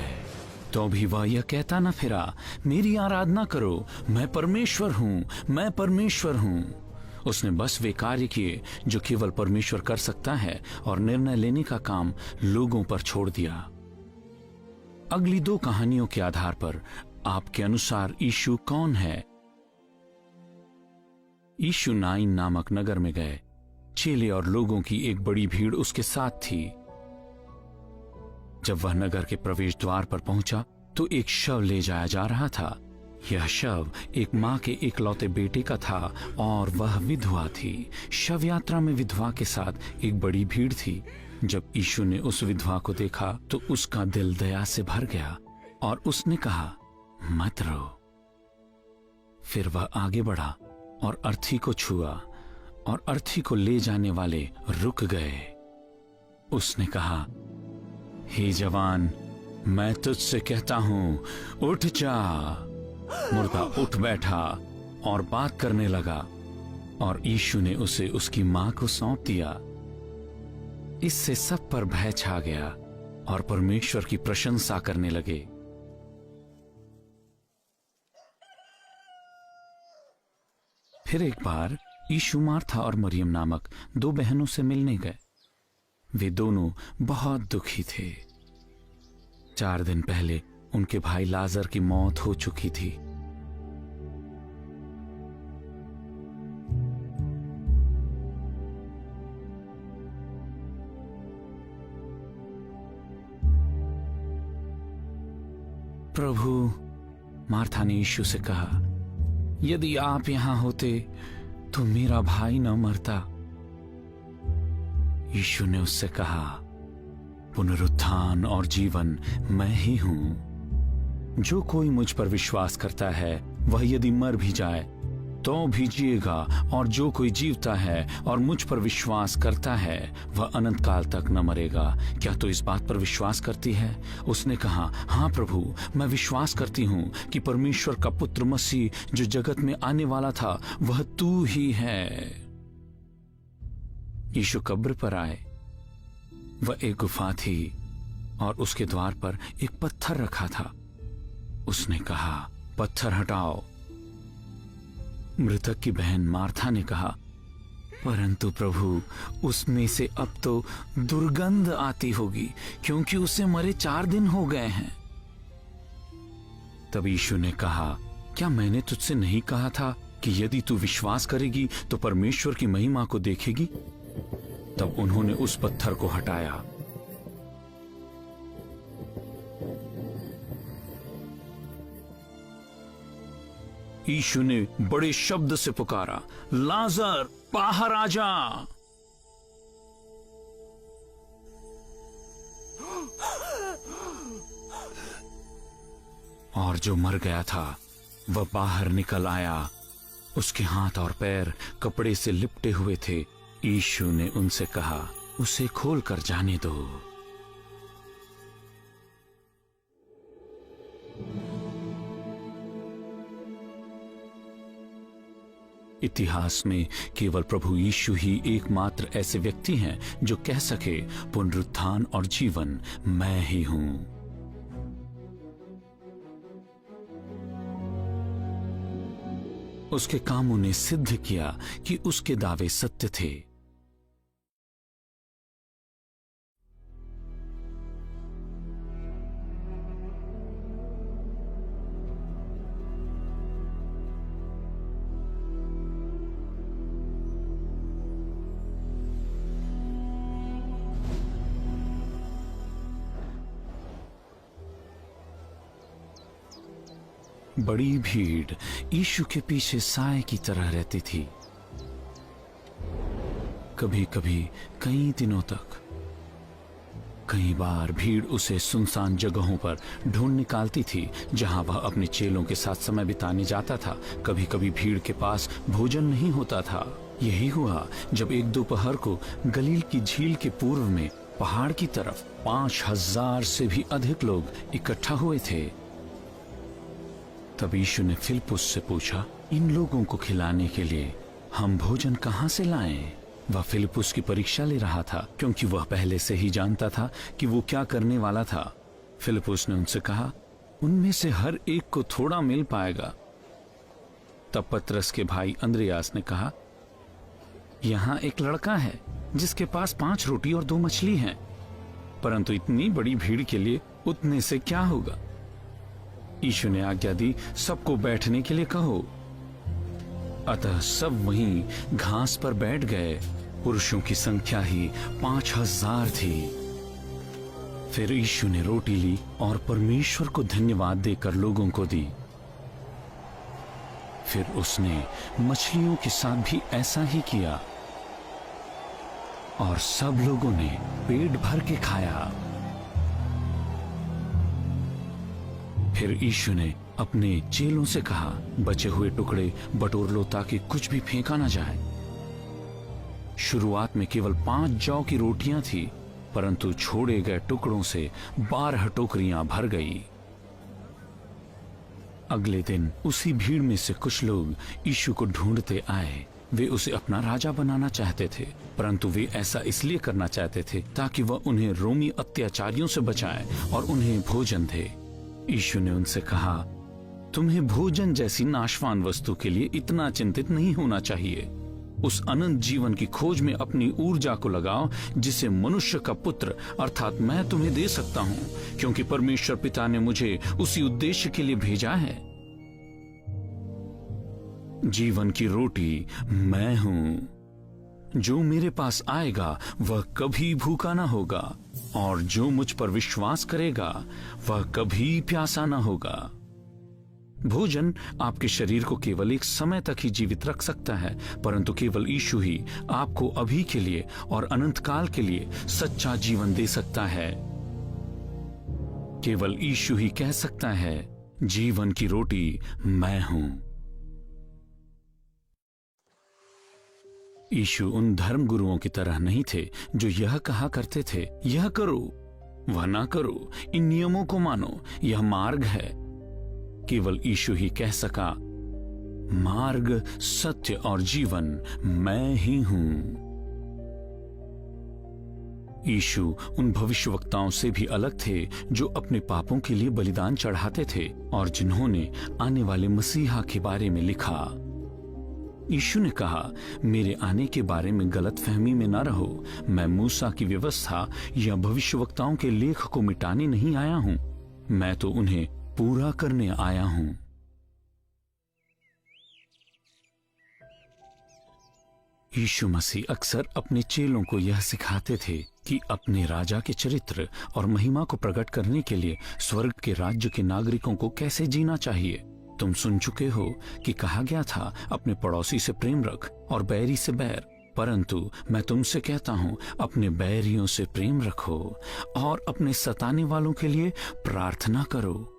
तो भी वह यह कहता न फिरा, मेरी आराधना करो, मैं परमेश्वर हूं, मैं परमेश्वर हूं। उसने बस वे कार्य किए जो केवल परमेश्वर कर सकता है और निर्णय लेने का काम लोगों पर छोड़ दिया। अगली दो कहानियों के आधार पर आपके अनुसार यीशु कौन है? यीशु नाइन नामक नगर में गए। चेले और लोगों की एक बड़ी भीड़ उसके साथ थी। जब वह नगर के प्रवेश द्वार पर पहुंचा तो एक शव ले जाया जा रहा था। यह शव एक मां के इकलौते बेटे का था और वह विधवा थी। शव यात्रा में विधवा के साथ एक बड़ी भीड़ थी। जब यीशु ने उस विधवा को देखा तो उसका दिल दया से भर गया और उसने कहा, मत रो। फिर वह आगे बढ़ा और अर्थी को छुआ और अर्थी को ले जाने वाले रुक गए। उसने कहा, हे जवान, मैं तुझसे कहता हूं, उठ जा। मुर्दा उठ बैठा और बात करने लगा और यीशु ने उसे उसकी मां को सौंप दिया। इससे सब पर भय छा गया और परमेश्वर की प्रशंसा करने लगे। फिर एक बार यीशु मार्था और मरियम नामक दो बहनों से मिलने गए। वे दोनों बहुत दुखी थे। 4 दिन पहले उनके भाई लाजर की मौत हो चुकी थी। प्रभु, मार्था ने यीशु से कहा, यदि आप यहां होते तो मेरा भाई न मरता। यीशु ने उससे कहा, पुनरुत्थान और जीवन मैं ही हूं। जो कोई मुझ पर विश्वास करता है वह यदि मर भी जाए तो भी जिएगा, और जो कोई जीवता है और मुझ पर विश्वास करता है वह अनंत काल तक न मरेगा। क्या तू इस बात पर विश्वास करती है? उसने कहा, हाँ प्रभु, मैं विश्वास करती हूं कि परमेश्वर का पुत्र मसीह जो जगत में आने वाला था वह तू ही है। यीशु कब्र पर आए। वह एक गुफा थी और उसके द्वार पर एक पत्थर रखा था। उसने कहा, पत्थर हटाओ। मृतक की बहन मार्था ने कहा, परंतु प्रभु, उसमें से अब तो दुर्गंध आती होगी, क्योंकि उसे मरे 4 दिन हो गए हैं। तब यीशु ने कहा, क्या मैंने तुझसे नहीं कहा था कि यदि तू विश्वास करेगी तो परमेश्वर की महिमा को देखेगी? तब उन्होंने उस पत्थर को हटाया। यीशु ने बड़े शब्द से पुकारा, लाजर बाहर आ जा। और जो मर गया था वह बाहर निकल आया। उसके हाथ और पैर कपड़े से लिपटे हुए थे। यीशु ने उनसे कहा, उसे खोल कर जाने दो। इतिहास में केवल प्रभु यीशु ही एकमात्र ऐसे व्यक्ति हैं जो कह सके, पुनरुत्थान और जीवन मैं ही हूं। उसके कामों ने सिद्ध किया कि उसके दावे सत्य थे। बड़ी भीड़ यीशु के पीछे साए की तरह रहती थी। कभी कभी कई दिनों तक। कई बार भीड़ उसे सुनसान जगहों पर ढूंढ निकालती थी जहां वह अपने चेलों के साथ समय बिताने जाता था। कभी कभी भीड़ के पास भोजन नहीं होता था। यही हुआ जब एक दोपहर को गलील की झील के पूर्व में पहाड़ की तरफ 5000 से भी अधिक लोग इकट्ठा हुए थे। तब यीशु ने फिलिप्पुस से पूछा, इन लोगों को खिलाने के लिए हम भोजन कहां से लाएं? वह फिलिप्पुस की परीक्षा ले रहा था क्योंकि वह पहले से ही जानता था कि वो क्या करने वाला था। फिलिप्पुस ने उनसे कहा, उनमें से हर एक को थोड़ा मिल पाएगा। तब पतरस के भाई अंद्रयास ने कहा, यहां एक लड़का है जिसके पास 5 रोटी और 2 मछली हैं, परंतु इतनी बड़ी भीड़ के लिए उतने से क्या होगा? यीशु ने आज्ञा दी, सबको बैठने के लिए कहो। अतः सब वहीं घास पर बैठ गए। पुरुषों की संख्या ही 5000 थी। फिर यीशु ने रोटी ली और परमेश्वर को धन्यवाद देकर लोगों को दी। फिर उसने मछलियों के साथ भी ऐसा ही किया और सब लोगों ने पेट भर के खाया। फिर यीशु ने अपने चेलों से कहा, बचे हुए टुकड़े बटोर लो ताकि कुछ भी फेंका ना जाए। शुरुआत में केवल 5 जौ की रोटियां थी, परंतु छोड़े गए टुकड़ों से 12 टोकरियां भर गई। अगले दिन उसी भीड़ में से कुछ लोग यीशु को ढूंढते आए। वे उसे अपना राजा बनाना चाहते थे, परंतु वे ऐसा इसलिए करना चाहते थे ताकि वह उन्हें रोमी अत्याचारियों से बचाए और उन्हें भोजन दे। यीशु ने उनसे कहा, तुम्हें भोजन जैसी नाशवान वस्तु के लिए इतना चिंतित नहीं होना चाहिए। उस अनंत जीवन की खोज में अपनी ऊर्जा को लगाओ जिसे मनुष्य का पुत्र अर्थात मैं तुम्हें दे सकता हूं, क्योंकि परमेश्वर पिता ने मुझे उसी उद्देश्य के लिए भेजा है। जीवन की रोटी मैं हूं। जो मेरे पास आएगा वह कभी भूखा ना होगा, और जो मुझ पर विश्वास करेगा वह कभी प्यासा ना होगा। भोजन आपके शरीर को केवल एक समय तक ही जीवित रख सकता है, परंतु केवल यीशु ही आपको अभी के लिए और अनंत काल के लिए सच्चा जीवन दे सकता है। केवल यीशु ही कह सकता है, जीवन की रोटी मैं हूं। यीशु उन धर्म गुरुओं की तरह नहीं थे जो यह कहा करते थे, यह करो वह ना करो, इन नियमों को मानो, यह मार्ग है। केवल यीशु ही कह सका, मार्ग, सत्य और जीवन मैं ही हूं। यीशु उन भविष्यवक्ताओं से भी अलग थे जो अपने पापों के लिए बलिदान चढ़ाते थे और जिन्होंने आने वाले मसीहा के बारे में लिखा। यीशु ने कहा, मेरे आने के बारे में गलतफहमी में न रहो। मैं मूसा की व्यवस्था या भविष्यवक्ताओं के लेख को मिटाने नहीं आया हूं, मैं तो उन्हें पूरा करने आया हूं। यीशु मसीह अक्सर अपने चेलों को यह सिखाते थे कि अपने राजा के चरित्र और महिमा को प्रकट करने के लिए स्वर्ग के राज्य के नागरिकों को कैसे जीना चाहिए। तुम सुन चुके हो कि कहा गया था, अपने पड़ोसी से प्रेम रख और बैरी से बैर। परंतु मैं तुमसे कहता हूं, अपने बैरियों से प्रेम रखो और अपने सताने वालों के लिए प्रार्थना करो।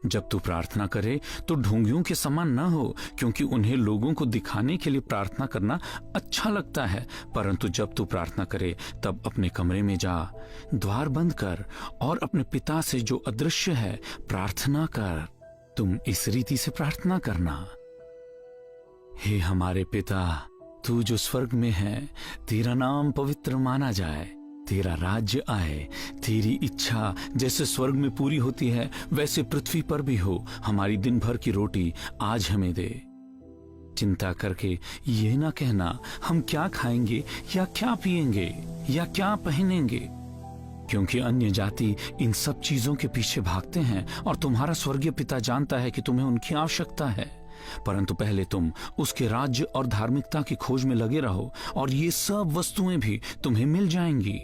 जब तू प्रार्थना करे तो ढोंगियों के समान न हो, क्योंकि उन्हें लोगों को दिखाने के लिए प्रार्थना करना अच्छा लगता है। परंतु जब तू प्रार्थना करे तब अपने कमरे में जा, द्वार बंद कर और अपने पिता से जो अदृश्य है प्रार्थना कर। तुम इस रीति से प्रार्थना करना, हे हमारे पिता, तू जो स्वर्ग में है, तेरा नाम पवित्र माना जाए, तेरा राज्य आए, तेरी इच्छा जैसे स्वर्ग में पूरी होती है वैसे पृथ्वी पर भी हो। हमारी दिन भर की रोटी आज हमें दे। चिंता करके ये ना कहना, हम क्या खाएंगे या क्या पिएंगे या क्या पहनेंगे, क्योंकि अन्य जाति इन सब चीजों के पीछे भागते हैं और तुम्हारा स्वर्गीय पिता जानता है कि तुम्हें उनकी आवश्यकता है। परंतु पहले तुम उसके राज्य और धार्मिकता की खोज में लगे रहो और ये सब वस्तुएं भी तुम्हें मिल जाएंगी।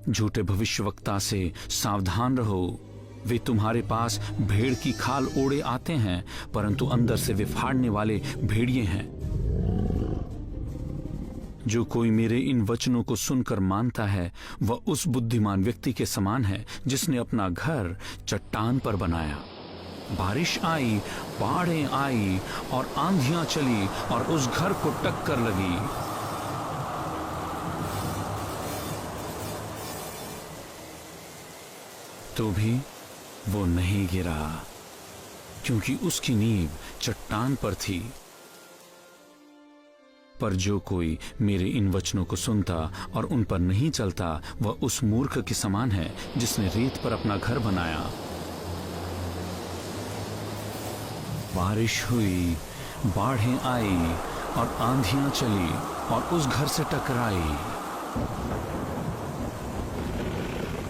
झूठे भविष्यवक्ता से सावधान रहो। वे तुम्हारे पास भेड़ की खाल ओढ़े आते हैं, परंतु अंदर से वे फाड़ने वाले भेड़िए हैं। जो कोई मेरे इन वचनों को सुनकर मानता है वह उस बुद्धिमान व्यक्ति के समान है जिसने अपना घर चट्टान पर बनाया। बारिश आई, बाढ़ें आई और आंधियां चली और उस घर को टक्कर लगी, तो भी वो नहीं गिरा, क्योंकि उसकी नींव चट्टान पर थी। पर जो कोई मेरे इन वचनों को सुनता और उन पर नहीं चलता वह उस मूर्ख के समान है जिसने रेत पर अपना घर बनाया। बारिश हुई, बाढ़ें आई और आंधियां चली और उस घर से टकराई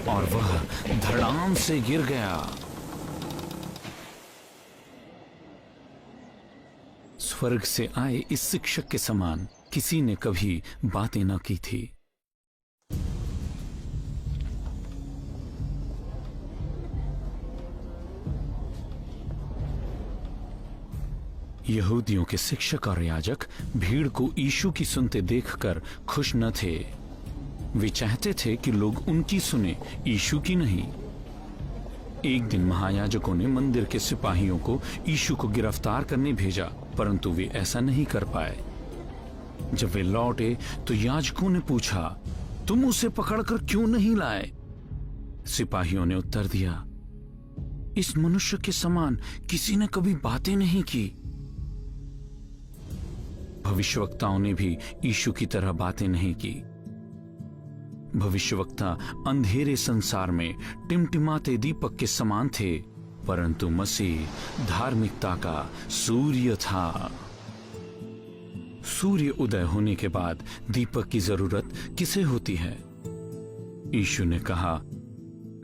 और वह धड़ाम से गिर गया। स्वर्ग से आए इस शिक्षक के समान किसी ने कभी बातें न की थी। यहूदियों के शिक्षक और याजक भीड़ को यीशु की सुनते देखकर खुश न थे। वे चाहते थे कि लोग उनकी सुने, यीशु की नहीं। एक दिन महायाजकों ने मंदिर के सिपाहियों को यीशु को गिरफ्तार करने भेजा, परंतु वे ऐसा नहीं कर पाए। जब वे लौटे तो याजकों ने पूछा, तुम उसे पकड़कर क्यों नहीं लाए? सिपाहियों ने उत्तर दिया, इस मनुष्य के समान किसी ने कभी बातें नहीं की। भविष्यवक्ताओं ने भी यीशु की तरह बातें नहीं की। भविष्यवक्ता अंधेरे संसार में टिमटिमाते दीपक के समान थे, परंतु मसीह धार्मिकता का सूर्य था। सूर्य उदय होने के बाद दीपक की जरूरत किसे होती है? यीशु ने कहा,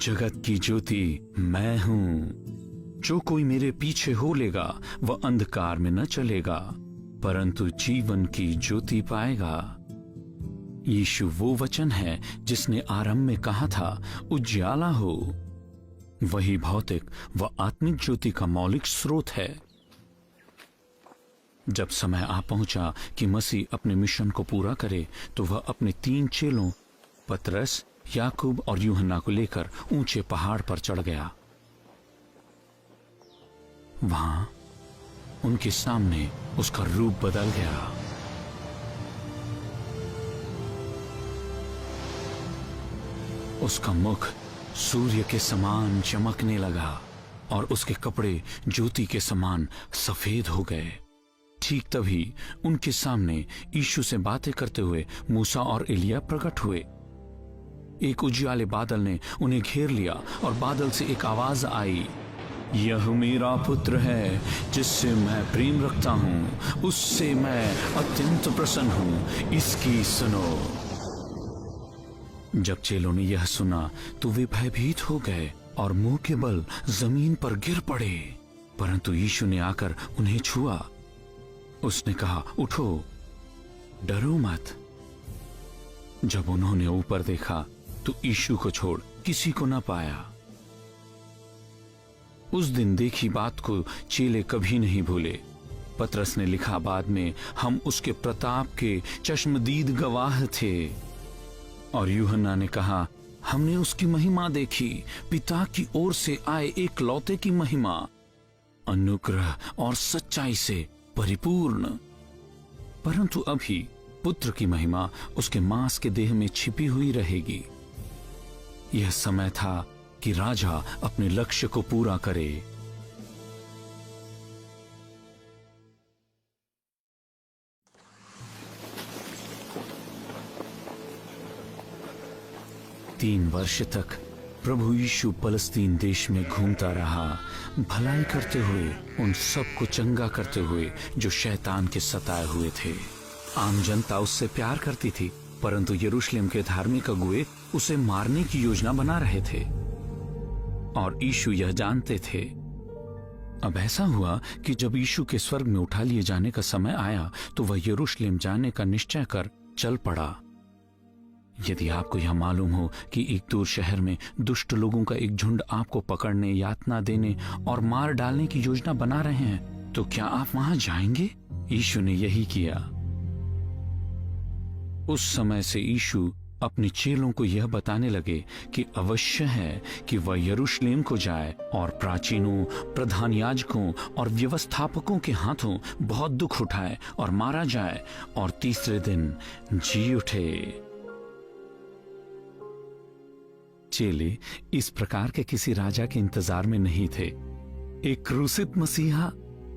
जगत की ज्योति मैं हूं। जो कोई मेरे पीछे हो लेगा वह अंधकार में न चलेगा, परंतु जीवन की ज्योति पाएगा। यीशु वो वचन है जिसने आरंभ में कहा था, उजियाला हो। वही भौतिक व आत्मिक ज्योति का मौलिक स्रोत है। जब समय आ पहुंचा कि मसीह अपने मिशन को पूरा करे, तो वह अपने 3 चेलों पतरस, याकूब और यूहन्ना को लेकर ऊंचे पहाड़ पर चढ़ गया। वहां उनके सामने उसका रूप बदल गया। उसका मुख सूर्य के समान चमकने लगा और उसके कपड़े ज्योति के समान सफेद हो गए। ठीक तभी उनके सामने यीशु से बातें करते हुए मूसा और एलिया प्रकट हुए। एक उजियाले बादल ने उन्हें घेर लिया और बादल से एक आवाज आई, यह मेरा पुत्र है जिससे मैं प्रेम रखता हूं, उससे मैं अत्यंत प्रसन्न हूं, इसकी सुनो। जब चेलों ने यह सुना तो वे भयभीत हो गए और मुंह के बल जमीन पर गिर पड़े। परंतु यीशु ने आकर उन्हें छुआ। उसने कहा, उठो, डरो मत। जब उन्होंने ऊपर देखा तो यीशु को छोड़ किसी को न पाया। उस दिन देखी बात को चेले कभी नहीं भूले। पतरस ने लिखा, बाद में हम उसके प्रताप के चश्मदीद गवाह थे। और यूहन्ना ने कहा, हमने उसकी महिमा देखी, पिता की ओर से आए एक लौते की महिमा, अनुग्रह और सच्चाई से परिपूर्ण। परंतु अभी पुत्र की महिमा उसके मांस के देह में छिपी हुई रहेगी। यह समय था कि राजा अपने लक्ष्य को पूरा करे। तीन वर्ष तक प्रभु यीशु फलस्तीन देश में घूमता रहा, भलाई करते हुए, उन सबको चंगा करते हुए जो शैतान के सताए हुए थे। आम जनता उससे प्यार करती थी, परंतु यरूशलेम के धार्मिक अगुए उसे मारने की योजना बना रहे थे और यीशु यह जानते थे। अब ऐसा हुआ कि जब यीशु के स्वर्ग में उठा लिए जाने का समय आया तो वह यरूशलेम जाने का निश्चय कर चल पड़ा। यदि आपको यह मालूम हो कि एक दूर शहर में दुष्ट लोगों का एक झुंड आपको पकड़ने, यातना देने और मार डालने की योजना बना रहे हैं, तो क्या आप वहां जाएंगे? यीशु ने यही किया। उस समय से यीशु अपने चेलों को यह बताने लगे कि अवश्य है कि वह यरूशलेम को जाए और प्राचीनों, प्रधान याजकों और व्यवस्थापकों के हाथों बहुत दुख उठाए और मारा जाए और तीसरे दिन जी उठे। चेले इस प्रकार के किसी राजा के इंतजार में नहीं थे। एक क्रूसित मसीहा।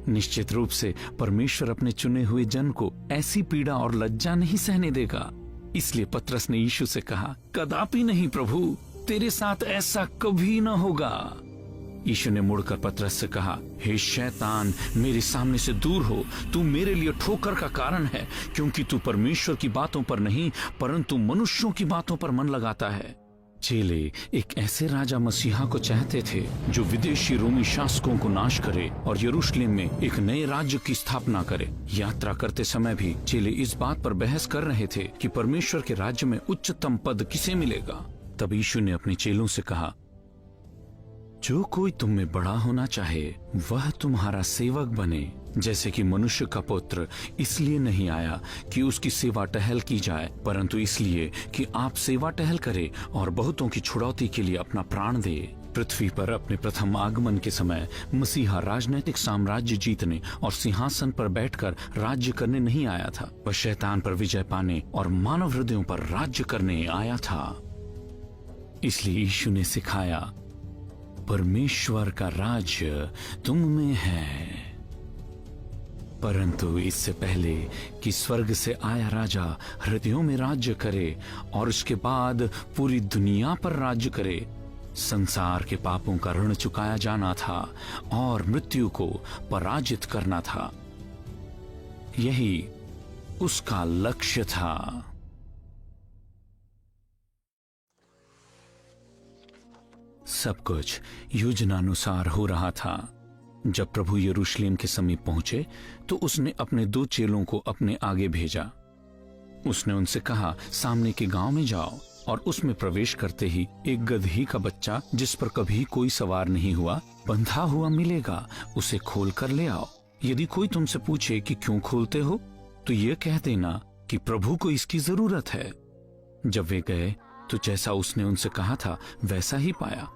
निश्चित रूप से परमेश्वर अपने चुने हुए जन को ऐसी पीड़ा और लज्जा नहीं सहने देगा। इसलिए पतरस ने यीशु से कहा, कदापि नहीं प्रभु, तेरे साथ ऐसा कभी न होगा। यीशु ने मुड़कर पतरस से कहा, हे शैतान, मेरे सामने से दूर हो, तू मेरे लिए ठोकर का कारण है, क्योंकि तू परमेश्वर की बातों पर नहीं परंतु मनुष्यों की बातों पर मन लगाता है। चेले एक ऐसे राजा मसीहा को चाहते थे जो विदेशी रोमी शासकों को नाश करे और यरूशलेम में एक नए राज्य की स्थापना करे। यात्रा करते समय भी चेले इस बात पर बहस कर रहे थे कि परमेश्वर के राज्य में उच्चतम पद किसे मिलेगा। तब यीशु ने अपने चेलों से कहा, जो कोई तुम में बड़ा होना चाहे वह तुम्हारा सेवक बने, जैसे कि मनुष्य का पुत्र इसलिए नहीं आया कि उसकी सेवा टहल की जाए, परंतु इसलिए कि आप सेवा टहल करे और बहुतों की छुड़ौती के लिए अपना प्राण दे। पृथ्वी पर अपने प्रथम आगमन के समय मसीहा राजनैतिक साम्राज्य जीतने और सिंहासन पर बैठकर राज्य करने नहीं आया था। वह शैतान पर विजय पाने और मानव हृदयों पर राज्य करने आया था। इसलिए यीशु ने सिखाया, परमेश्वर का राज्य तुम में है। परंतु इससे पहले कि स्वर्ग से आया राजा हृदयों में राज्य करे और उसके बाद पूरी दुनिया पर राज्य करे, संसार के पापों का ऋण चुकाया जाना था और मृत्यु को पराजित करना था। यही उसका लक्ष्य था। सब कुछ योजनानुसार हो रहा था। जब प्रभु यरूशलेम के समीप पहुंचे तो उसने अपने दो चेलों को अपने आगे भेजा। उसने उनसे कहा, सामने के गांव में जाओ और उसमें प्रवेश करते ही एक गदही का बच्चा जिस पर कभी कोई सवार नहीं हुआ बंधा हुआ मिलेगा, उसे खोल कर ले आओ। यदि कोई तुमसे पूछे कि क्यों खोलते हो, तो ये कह देना कि प्रभु को इसकी जरूरत है। जब वे गए तो जैसा उसने उनसे कहा था वैसा ही पाया।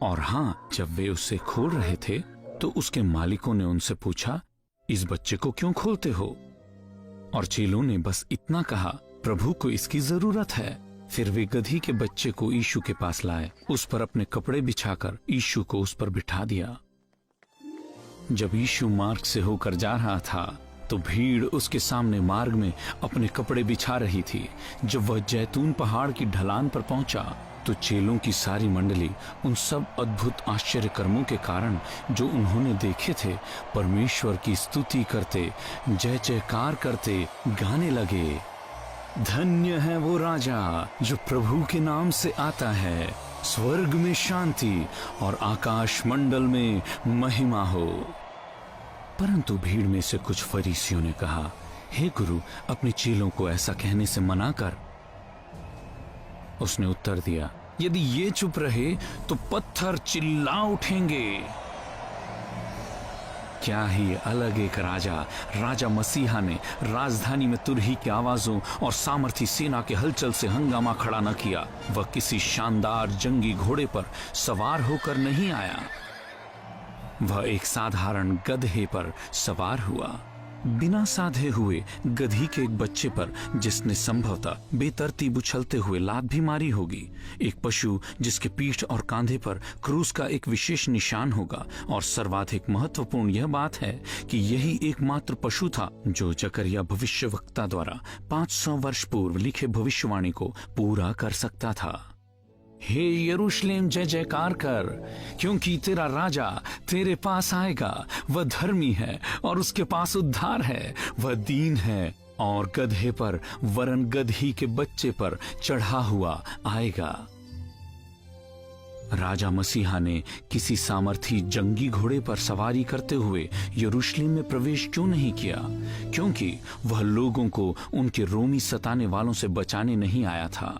और हाँ, जब वे उसे खोल रहे थे तो उसके मालिकों ने उनसे पूछा, इस बच्चे को क्यों खोलते हो? और चेलों ने बस इतना कहा, प्रभु को इसकी जरूरत है। फिर वे गधी के बच्चे को यीशु के पास लाए, उस पर अपने कपड़े बिछाकर यीशु को उस पर बिठा दिया। जब यीशु मार्ग से होकर जा रहा था तो भीड़ उसके सामने मार्ग में अपने कपड़े बिछा रही थी। जब वह जैतून पहाड़ की ढलान पर पहुंचा तो चेलों की सारी मंडली उन सब अद्भुत आश्चर्य कर्मों के कारण जो उन्होंने देखे थे परमेश्वर की स्तुति करते, जय जयकार करते गाने लगे, धन्य है वो राजा जो प्रभु के नाम से आता है, स्वर्ग में शांति और आकाश मंडल में महिमा हो। परंतु भीड़ में से कुछ फरीसियों ने कहा, हे गुरु, अपने चेलों को ऐसा कहने से मना कर। उसने उत्तर दिया, यदि ये चुप रहे तो पत्थर चिल्ला उठेंगे। क्या ही अलग एक राजा, राजा मसीहा ने राजधानी में तुरही की आवाजों और सामर्थी सेना के हलचल से हंगामा खड़ा न किया। वह किसी शानदार जंगी घोड़े पर सवार होकर नहीं आया, वह एक साधारण गधे पर सवार हुआ, बिना साधे हुए गधी के एक बच्चे पर जिसने संभवतः बेतरतीब उछलते हुए लात भी मारी होगी, एक पशु जिसके पीठ और कांधे पर क्रूस का एक विशेष निशान होगा, और सर्वाधिक महत्वपूर्ण यह बात है कि यही एकमात्र पशु था जो जकरिया भविष्यवक्ता द्वारा 500 वर्ष पूर्व लिखे भविष्यवाणी को पूरा कर सकता था। हे यरूशलेम, जय जयकार कर, क्योंकि तेरा राजा तेरे पास आएगा। वह धर्मी है और उसके पास उद्धार है, वह दीन है और गधे पर वरन गधी के बच्चे पर चढ़ा हुआ आएगा। राजा मसीहा ने किसी सामर्थी जंगी घोड़े पर सवारी करते हुए यरूशलेम में प्रवेश क्यों नहीं किया? क्योंकि वह लोगों को उनके रोमी सताने वालों से बचाने नहीं आया था,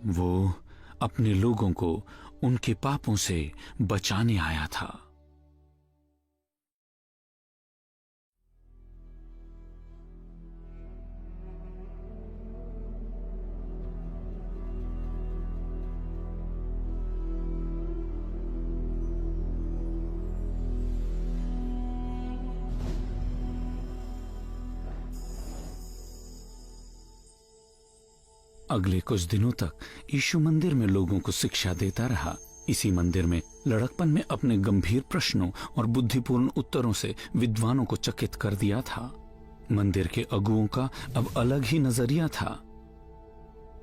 वो अपने लोगों को उनके पापों से बचाने आया था। अगले कुछ दिनों तक यीशु मंदिर में लोगों को शिक्षा देता रहा। इसी मंदिर में लड़कपन में अपने गंभीर प्रश्नों और बुद्धिपूर्ण उत्तरों से विद्वानों को चकित कर दिया था। मंदिर के अगुओं का अब अलग ही नजरिया था।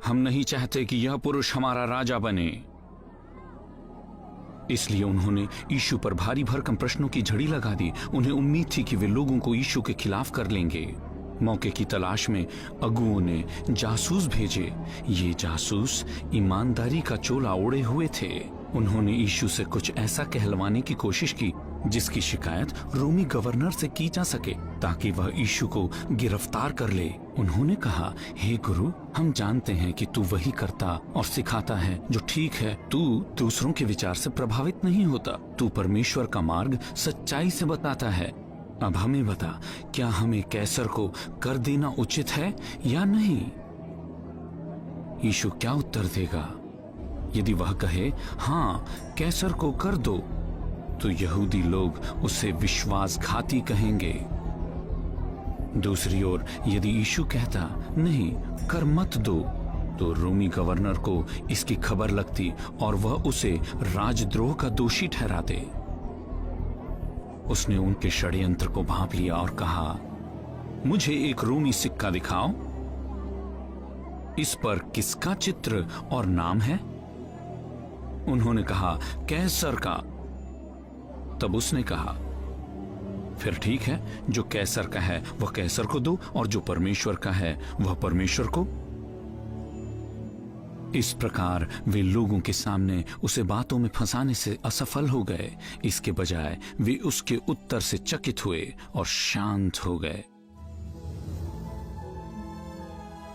हम नहीं चाहते कि यह पुरुष हमारा राजा बने, इसलिए उन्होंने यीशु पर भारी भरकम प्रश्नों की झड़ी लगा दी। उन्हें उम्मीद थी कि वे लोगों को यीशु के खिलाफ कर लेंगे। मौके की तलाश में अगुओं ने जासूस भेजे। ये जासूस ईमानदारी का चोला ओढ़े हुए थे। उन्होंने यीशु से कुछ ऐसा कहलवाने की कोशिश की जिसकी शिकायत रोमी गवर्नर से की जा सके, ताकि वह यीशु को गिरफ्तार कर ले। उन्होंने कहा, हे गुरु, हम जानते हैं कि तू वही करता और सिखाता है जो ठीक है। तू दूसरों के विचार से प्रभावित नहीं होता। तू परमेश्वर का मार्ग सच्चाई से बताता है। अब हमें बता, क्या हमें कैसर को कर देना उचित है या नहीं? यीशु क्या उत्तर देगा? यदि वह कहे, हाँ, कैसर को कर दो, तो यहूदी लोग उसे विश्वासघाती कहेंगे। दूसरी ओर यदि यीशु कहता, नहीं, कर मत दो, तो रोमी गवर्नर को इसकी खबर लगती और वह उसे राजद्रोह का दोषी ठहराते। उसने उनके षड्यंत्र को भांप लिया और कहा, मुझे एक रोमी सिक्का दिखाओ, इस पर किसका चित्र और नाम है? उन्होंने कहा, कैसर का। तब उसने कहा, फिर ठीक है, जो कैसर का है वह कैसर को दो और जो परमेश्वर का है वह परमेश्वर को। इस प्रकार वे लोगों के सामने उसे बातों में फंसाने से असफल हो गए। इसके बजाय वे उसके उत्तर से चकित हुए और शांत हो गए।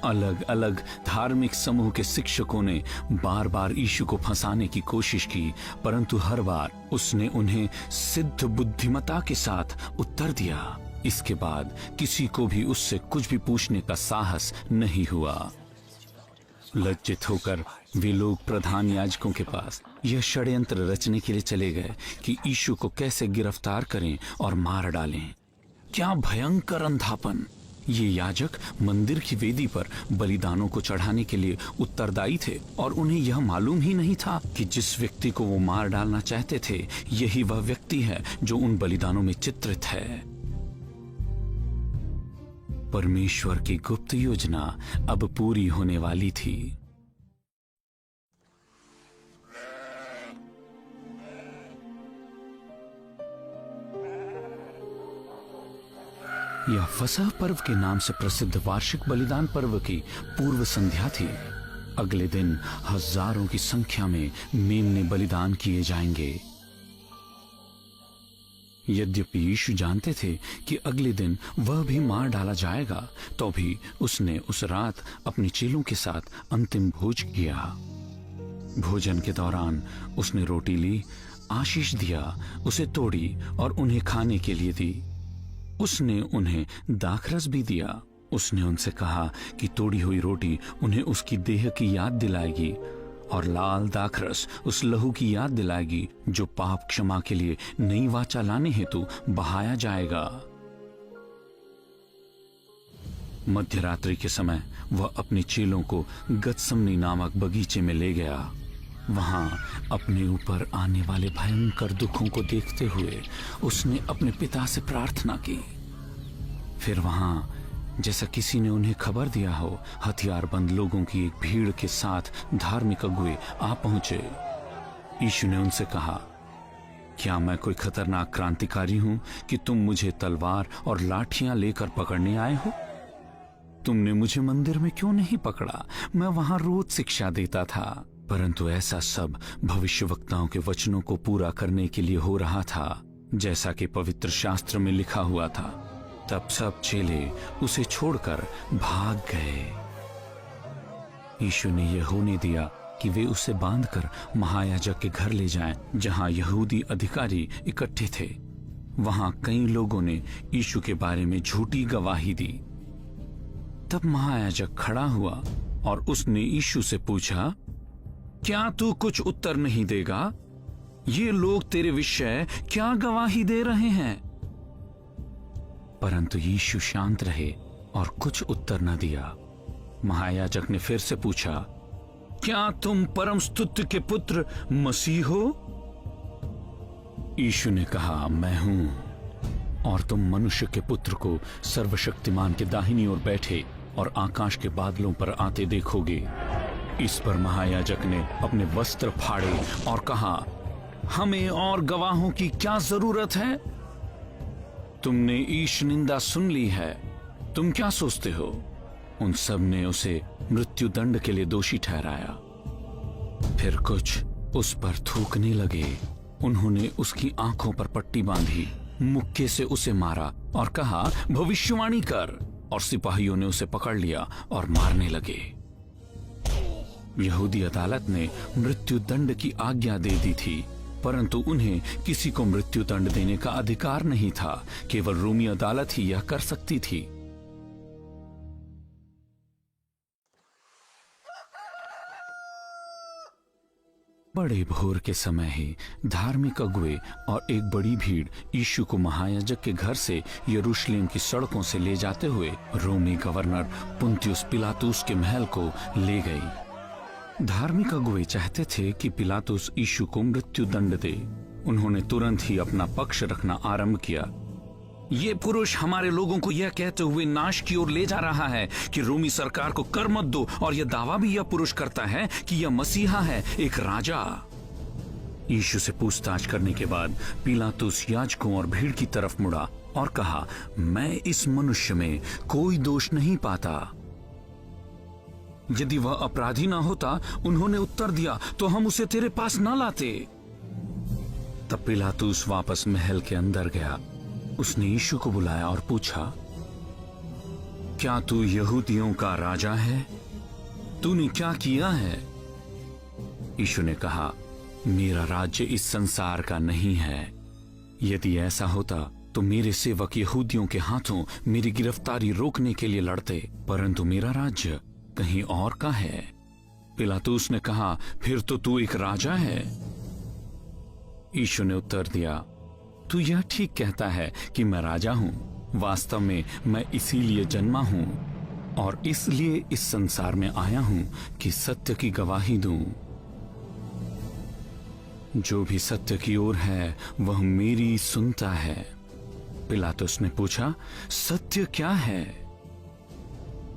अलग अलग धार्मिक समूह के शिक्षकों ने बार बार यीशु को फंसाने की कोशिश की, परंतु हर बार उसने उन्हें सिद्ध बुद्धिमत्ता के साथ उत्तर दिया। इसके बाद किसी को भी उससे कुछ भी पूछने का साहस नहीं हुआ। लज्जित होकर वे लोग प्रधान याजकों के पास यह षड्यंत्र रचने के लिए चले गए कि यीशु को कैसे गिरफ्तार करें और मार डालें। क्या भयंकर अंधापन! ये याजक मंदिर की वेदी पर बलिदानों को चढ़ाने के लिए उत्तरदायी थे और उन्हें यह मालूम ही नहीं था कि जिस व्यक्ति को वो मार डालना चाहते थे यही वह व्यक्ति है जो उन बलिदानों में चित्रित है। परमेश्वर की गुप्त योजना अब पूरी होने वाली थी। यह फसह पर्व के नाम से प्रसिद्ध वार्षिक बलिदान पर्व की पूर्व संध्या थी। अगले दिन हजारों की संख्या में मेमने बलिदान किए जाएंगे। यद्यपि यीशु जानते थे कि अगले दिन वह भी मार डाला जाएगा, तो भी उसने उस रात अपने चेलों के साथ अंतिम भोज किया। भोजन के दौरान उसने रोटी ली, आशीष दिया, उसे तोड़ी और उन्हें खाने के लिए दी। उसने उन्हें दाखरस भी दिया। उसने उनसे कहा कि तोड़ी हुई रोटी उन्हें उसकी देह की याद दिलाएगी और लाल दाखरस उस लहू की याद दिलाएगी जो पाप क्षमा के लिए नई वाचा लाने हेतु बहाया जाएगा। मध्यरात्रि के समय वह अपने चेलों को गत्समनी नामक बगीचे में ले गया। वहां अपने ऊपर आने वाले भयंकर दुखों को देखते हुए उसने अपने पिता से प्रार्थना की। फिर वहां जैसा किसी ने उन्हें खबर दिया हो, हथियारबंद लोगों की एक भीड़ के साथ धार्मिक अगुए आ पहुंचे। यीशु ने उनसे कहा, क्या मैं कोई खतरनाक क्रांतिकारी हूं कि तुम मुझे तलवार और लाठियां लेकर पकड़ने आए हो? तुमने मुझे मंदिर में क्यों नहीं पकड़ा? मैं वहां रोज शिक्षा देता था। परंतु ऐसा सब भविष्यवक्ताओं के वचनों को पूरा करने के लिए हो रहा था, जैसा कि पवित्र शास्त्र में लिखा हुआ था। तब सब चेले उसे छोड़कर भाग गए। यीशु ने यह होने दिया कि वे उसे बांधकर महायाजक के घर ले जाएं, जहां यहूदी अधिकारी इकट्ठे थे। वहां कई लोगों ने यीशु के बारे में झूठी गवाही दी। तब महायाजक खड़ा हुआ और उसने यीशु से पूछा, क्या तू कुछ उत्तर नहीं देगा? ये लोग तेरे विषय क्या गवाही दे रहे हैं? परंतु यीशु शांत रहे और कुछ उत्तर न दिया। महायाजक ने फिर से पूछा, क्या तुम परम स्तुत्य के पुत्र मसीह हो? यीशु ने कहा, मैं हूं। और तुम मनुष्य के पुत्र को सर्वशक्तिमान के दाहिनी ओर बैठे और आकाश के बादलों पर आते देखोगे। इस पर महायाजक ने अपने वस्त्र फाड़े और कहा, हमें और गवाहों की क्या जरूरत है? तुमने ईश निंदा सुन ली है, तुम क्या सोचते हो? उन सब ने उसे मृत्यु दंड के लिए दोषी ठहराया। फिर कुछ उस पर थूकने लगे। उन्होंने उसकी आंखों पर पट्टी बांधी, मुक्के से उसे मारा और कहा, भविष्यवाणी कर। और सिपाहियों ने उसे पकड़ लिया और मारने लगे। यहूदी अदालत ने मृत्यु दंड की आज्ञा दे दी थी, परंतु उन्हें किसी को मृत्यु दंड देने का अधिकार नहीं था। केवल रोमी अदालत ही यह कर सकती थी। बड़े भोर के समय ही धार्मिक अगुए और एक बड़ी भीड़ यीशु को महायाजक के घर से यरूशलेम की सड़कों से ले जाते हुए रोमी गवर्नर पुन्तियुस पिलातुस के महल को ले गई। धार्मिक अगुए चाहते थे कि पिलातुस यीशु को मृत्यु दंड दे। उन्होंने तुरंत ही अपना पक्ष रखना आरंभ किया। ये पुरुष हमारे लोगों को यह कहते हुए नाश की ओर ले जा रहा है कि रोमी सरकार को कर मत दो, और यह दावा भी यह पुरुष करता है कि यह मसीहा है, एक राजा। यीशु से पूछताछ करने के बाद पिलातुस याजकों और भीड़ की तरफ मुड़ा और कहा, मैं इस मनुष्य में कोई दोष नहीं पाता। यदि वह अपराधी ना होता, उन्होंने उत्तर दिया, तो हम उसे तेरे पास ना लाते। तब पिलातुस वापस महल के अंदर गया। उसने यीशु को बुलाया और पूछा, क्या तू यहूदियों का राजा है? तूने क्या किया है? यीशु ने कहा, मेरा राज्य इस संसार का नहीं है। यदि ऐसा होता तो मेरे सेवक यहूदियों के हाथों मेरी गिरफ्तारी रोकने के लिए लड़ते, परंतु मेरा राज्य कहीं और का है। पिलातुस ने कहा, फिर तो तू एक राजा है। यीशु ने उत्तर दिया, तू यह ठीक कहता है कि मैं राजा हूं। वास्तव में मैं इसीलिए जन्मा हूं और इसलिए इस संसार में आया हूं कि सत्य की गवाही दूं। जो भी सत्य की ओर है वह मेरी सुनता है। पिलातुस ने पूछा, सत्य क्या है?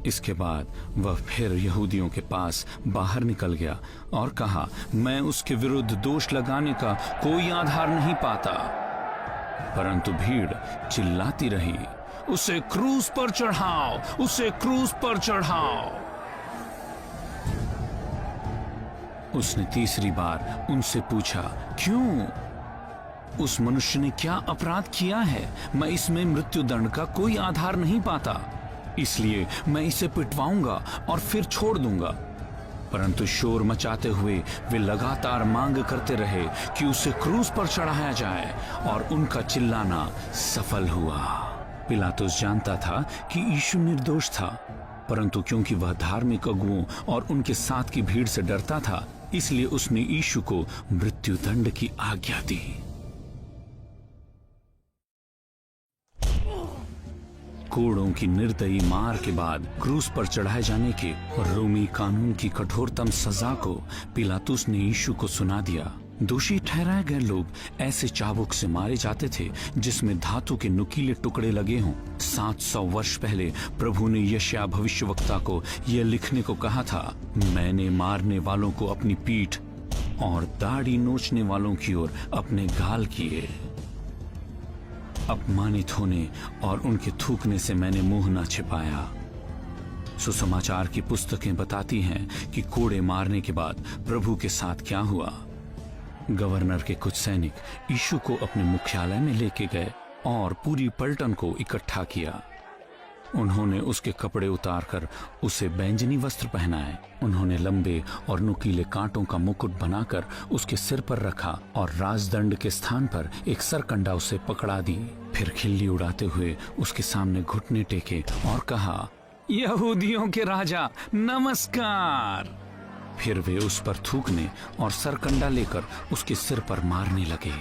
इसके बाद वह फिर यहूदियों के पास बाहर निकल गया और कहा, मैं उसके विरुद्ध दोष लगाने का कोई आधार नहीं पाता। परंतु भीड़ चिल्लाती रही, उसे क्रूस पर चढ़ाओ, उसे क्रूस पर चढ़ाओ। उसने तीसरी बार उनसे पूछा, क्यों? उस मनुष्य ने क्या अपराध किया है? मैं इसमें मृत्यु दंड का कोई आधार नहीं पाता, इसलिए मैं इसे पिटवाऊंगा और फिर छोड़ दूंगा। परंतु शोर मचाते हुए वे लगातार मांग करते रहे कि उसे क्रूस पर चढ़ाया जाए, और उनका चिल्लाना सफल हुआ। पिलातुस जानता था कि यीशु निर्दोष था, परंतु क्योंकि वह धार्मिक अगुओं और उनके साथ की भीड़ से डरता था, इसलिए उसने यीशु को मृत्युदंड की आज्ञा दी। कोड़ों की निर्दयी मार के बाद क्रूस पर चढ़ाए जाने के रोमी कानून की कठोरतम सजा को पिलातुस ने यीशु को सुना दिया। दोषी ठहराए गए लोग ऐसे चाबुक से मारे जाते थे जिसमें धातु के नुकीले टुकड़े लगे हों। 700 वर्ष पहले प्रभु ने यशायाह भविष्यवक्ता को यह लिखने को कहा था, मैंने मारने वालों को अपनी पीठ और दाढ़ी नोचने वालों की ओर अपने गाल किए। अपमानित होने और उनके थूकने से मैंने मुंह न छिपाया। सुसमाचार की पुस्तकें बताती हैं कि कोड़े मारने के बाद प्रभु के साथ क्या हुआ। गवर्नर के कुछ सैनिक यीशु को अपने मुख्यालय में लेके गए और पूरी पलटन को इकट्ठा किया। उन्होंने उसके कपड़े उतारकर उसे बैंजनी वस्त्र पहनाए। उन्होंने लंबे और नुकीले कांटों का मुकुट बनाकर उसके सिर पर रखा और राजदंड के स्थान पर एक सरकंडा उसे पकड़ा दी। फिर खिल्ली उड़ाते हुए उसके सामने घुटने टेके और कहा, यहूदियों के राजा नमस्कार। फिर वे उस पर थूकने और सरकंडा लेकर उसके सिर पर मारने लगे।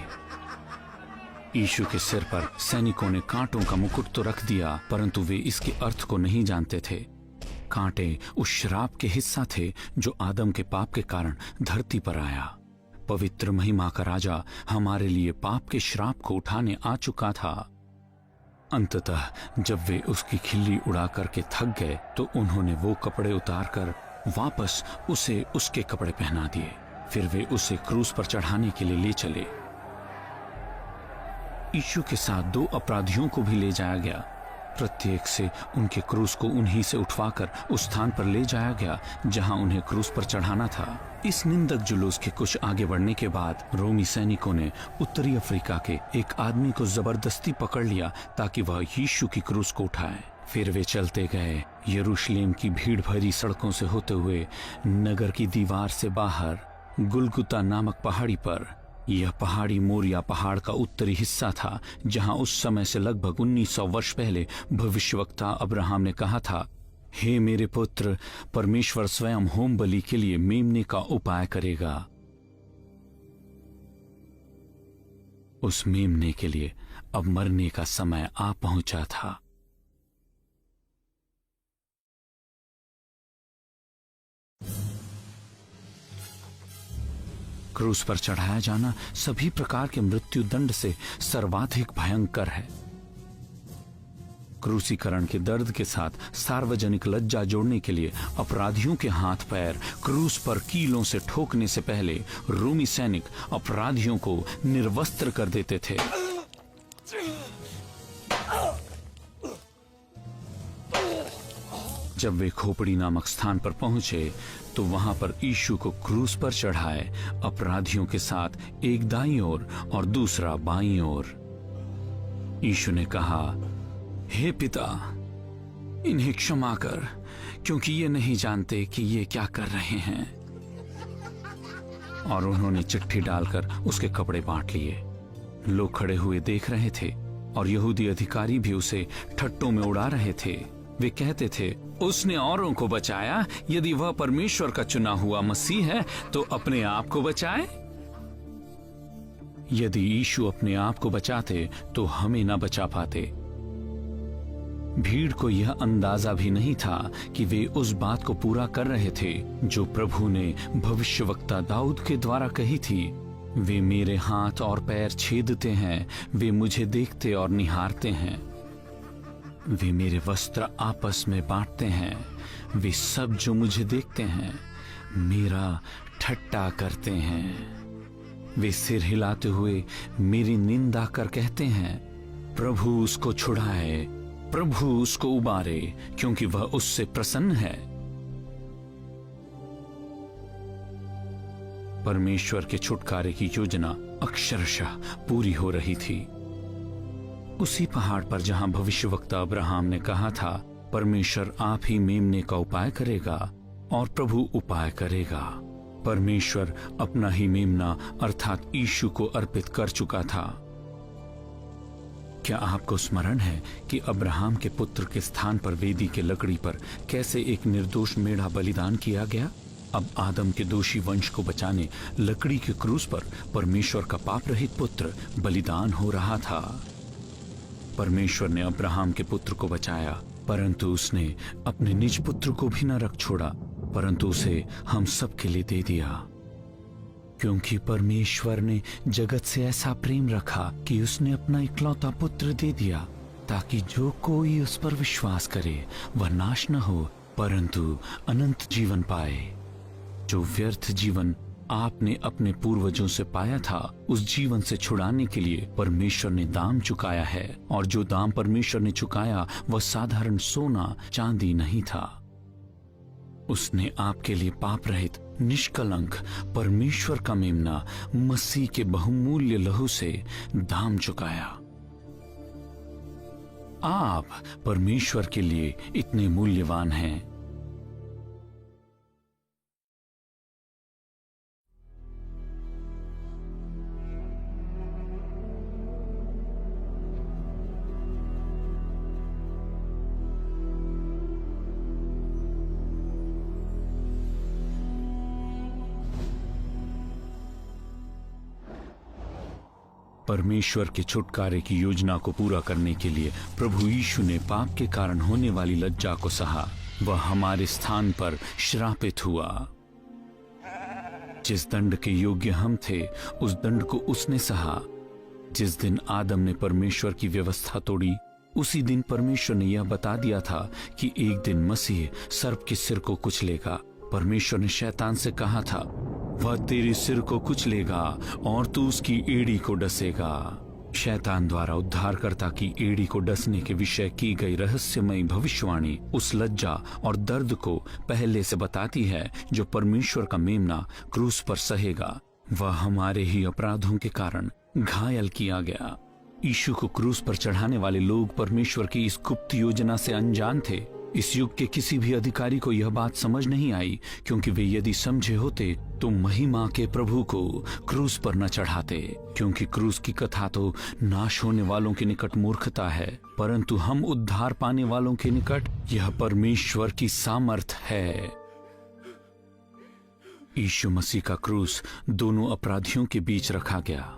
यीशु के सिर पर सैनिकों ने कांटों का मुकुट तो रख दिया, परंतु वे इसके अर्थ को नहीं जानते थे। कांटे उस श्राप के हिस्सा थे जो आदम के पाप के कारण धरती पर आया। पवित्र महिमा का राजा हमारे लिए पाप के श्राप को उठाने आ चुका था। अंततः जब वे उसकी खिल्ली उड़ा करके थक गए तो उन्होंने वो कपड़े उतारकर वापस उसे उसके कपड़े पहना दिए। फिर वे उसे क्रूस पर चढ़ाने के लिए ले चले। यीशु के साथ 2 अपराधियों को भी ले जाया गया। प्रत्येक से उनके क्रूस को उन्हीं से उठवाकर उस स्थान पर ले जाया गया जहां उन्हें क्रूस पर चढ़ाना था। इस निंदक जुलूस के कुछ आगे बढ़ने के बाद रोमी सैनिकों ने उत्तरी अफ्रीका के एक आदमी को जबरदस्ती पकड़ लिया ताकि वह यीशु की क्रूस को उठाए। फिर वे चलते गए, यरूशलेम की भीड़ भरी सड़कों से होते हुए नगर की दीवार से बाहर गुलगुता नामक पहाड़ी पर। यह पहाड़ी मोरिया पहाड़ का उत्तरी हिस्सा था जहां उस समय से लगभग 1900 वर्ष पहले भविष्यवक्ता अब्राहम ने कहा था, हे मेरे पुत्र, परमेश्वर स्वयं होम बलि के लिए मेमने का उपाय करेगा। उस मेमने के लिए अब मरने का समय आ पहुंचा था। क्रूस पर चढ़ाया जाना सभी प्रकार के मृत्यु दंड से सर्वाधिक भयंकर है। क्रूसीकरण के दर्द के साथ सार्वजनिक लज्जा जोड़ने के लिए अपराधियों के हाथ पैर क्रूस पर कीलों से ठोकने से पहले रोमी सैनिक अपराधियों को निर्वस्त्र कर देते थे। जब वे खोपड़ी नामक स्थान पर पहुंचे तो वहां पर यीशु को क्रूस पर चढ़ाए अपराधियों के साथ एक दाईं ओर और दूसरा बाईं ओर। यीशु ने कहा, हे पिता, इन्हें क्षमा कर, क्योंकि ये नहीं जानते कि ये क्या कर रहे हैं। और उन्होंने चिट्ठी डालकर उसके कपड़े बांट लिए। लोग खड़े हुए देख रहे थे और यहूदी अधिकारी भी उसे ठट्टों में उड़ा रहे थे। वे कहते थे, उसने औरों को बचाया, यदि वह परमेश्वर का चुना हुआ मसीह है तो अपने आप को बचाए। यदि यीशु अपने आप को बचाते तो हमें ना बचा पाते। भीड़ को यह अंदाजा भी नहीं था कि वे उस बात को पूरा कर रहे थे जो प्रभु ने भविष्यवक्ता दाऊद के द्वारा कही थी, वे मेरे हाथ और पैर छेदते हैं, वे मुझे देखते और निहारते हैं। वे मेरे वस्त्र आपस में बांटते हैं, वे सब जो मुझे देखते हैं मेरा ठट्टा करते हैं। वे सिर हिलाते हुए मेरी निंदा कर कहते हैं, प्रभु उसको छुड़ाए, प्रभु उसको उबारे, क्योंकि वह उससे प्रसन्न है। परमेश्वर के छुटकारे की योजना अक्षरशः पूरी हो रही थी। उसी पहाड़ पर जहां भविष्यवक्ता अब्राहम ने कहा था, परमेश्वर आप ही मेमने का उपाय करेगा, और प्रभु उपाय करेगा। परमेश्वर अपना ही मेमना अर्थात यीशु को अर्पित कर चुका था। क्या आपको स्मरण है कि अब्राहम के पुत्र के स्थान पर वेदी के लकड़ी पर कैसे एक निर्दोष मेढ़ा बलिदान किया गया? अब आदम के दोषी वंश को बचाने लकड़ी के क्रूस पर परमेश्वर का पाप रहित पुत्र बलिदान हो रहा था। परमेश्वर ने अब्राहम के पुत्र को बचाया, परंतु उसने अपने निज पुत्र को भी न रख छोड़ा, परंतु उसे हम सब के लिए दे दिया। क्योंकि परमेश्वर ने जगत से ऐसा प्रेम रखा कि उसने अपना इकलौता पुत्र दे दिया, ताकि जो कोई उस पर विश्वास करे वह नाश न हो परंतु अनंत जीवन पाए। जो व्यर्थ जीवन आपने अपने पूर्वजों से पाया था, उस जीवन से छुड़ाने के लिए परमेश्वर ने दाम चुकाया है, और जो दाम परमेश्वर ने चुकाया वह साधारण सोना चांदी नहीं था। उसने आपके लिए पाप रहित निष्कलंक परमेश्वर का मेमना मसीह के बहुमूल्य लहू से दाम चुकाया। आप परमेश्वर के लिए इतने मूल्यवान हैं। परमेश्वर के छुटकारे की योजना को पूरा करने के लिए प्रभु यीशु ने पाप के कारण होने वाली लज्जा को सहा। वह हमारे स्थान पर श्रापित हुआ। जिस दंड के योग्य हम थे, उस दंड को उसने सहा। जिस दिन आदम ने परमेश्वर की व्यवस्था तोड़ी, उसी दिन परमेश्वर ने यह बता दिया था कि एक दिन मसीह सर्प के सिर को कुचलेगा। परमेश्वर ने शैतान से कहा था, वह तेरे सिर को कुचलेगा और तू उसकी एड़ी को डसेगा। शैतान द्वारा उद्धारकर्ता की एड़ी को डसने के विषय की गई रहस्यमयी भविष्यवाणी उस लज्जा और दर्द को पहले से बताती है जो परमेश्वर का मेमना क्रूस पर सहेगा। वह हमारे ही अपराधों के कारण घायल किया गया। यीशु को क्रूस पर चढ़ाने वाले लोग परमेश्वर की इस गुप्त योजना से अनजान थे। इस युग के किसी भी अधिकारी को यह बात समझ नहीं आई, क्योंकि वे यदि समझे होते तो महिमा के प्रभु को क्रूस पर न चढ़ाते। क्योंकि क्रूस की कथा तो नाश होने वालों के निकट मूर्खता है, परंतु हम उद्धार पाने वालों के निकट यह परमेश्वर की सामर्थ है। यीशु मसीह का क्रूस दोनों अपराधियों के बीच रखा गया।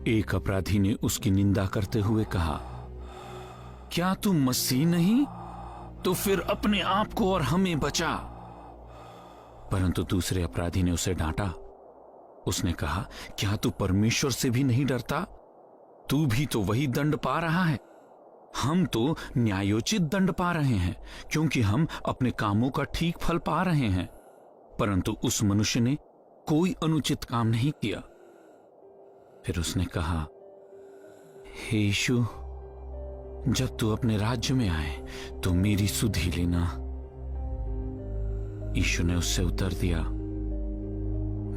एक अपराधी ने उसकी निंदा करते हुए कहा, क्या तू मसीह नहीं? तो फिर अपने आप को और हमें बचा। परंतु दूसरे अपराधी ने उसे डांटा। उसने कहा, क्या तू परमेश्वर से भी नहीं डरता? तू भी तो वही दंड पा रहा है। हम तो न्यायोचित दंड पा रहे हैं, क्योंकि हम अपने कामों का ठीक फल पा रहे हैं, परंतु उस मनुष्य ने कोई अनुचित काम नहीं किया। फिर उसने कहा, हे यीशु, जब तू अपने राज्य में आए तो मेरी सुधि लेना। यीशु ने उससे उत्तर दिया,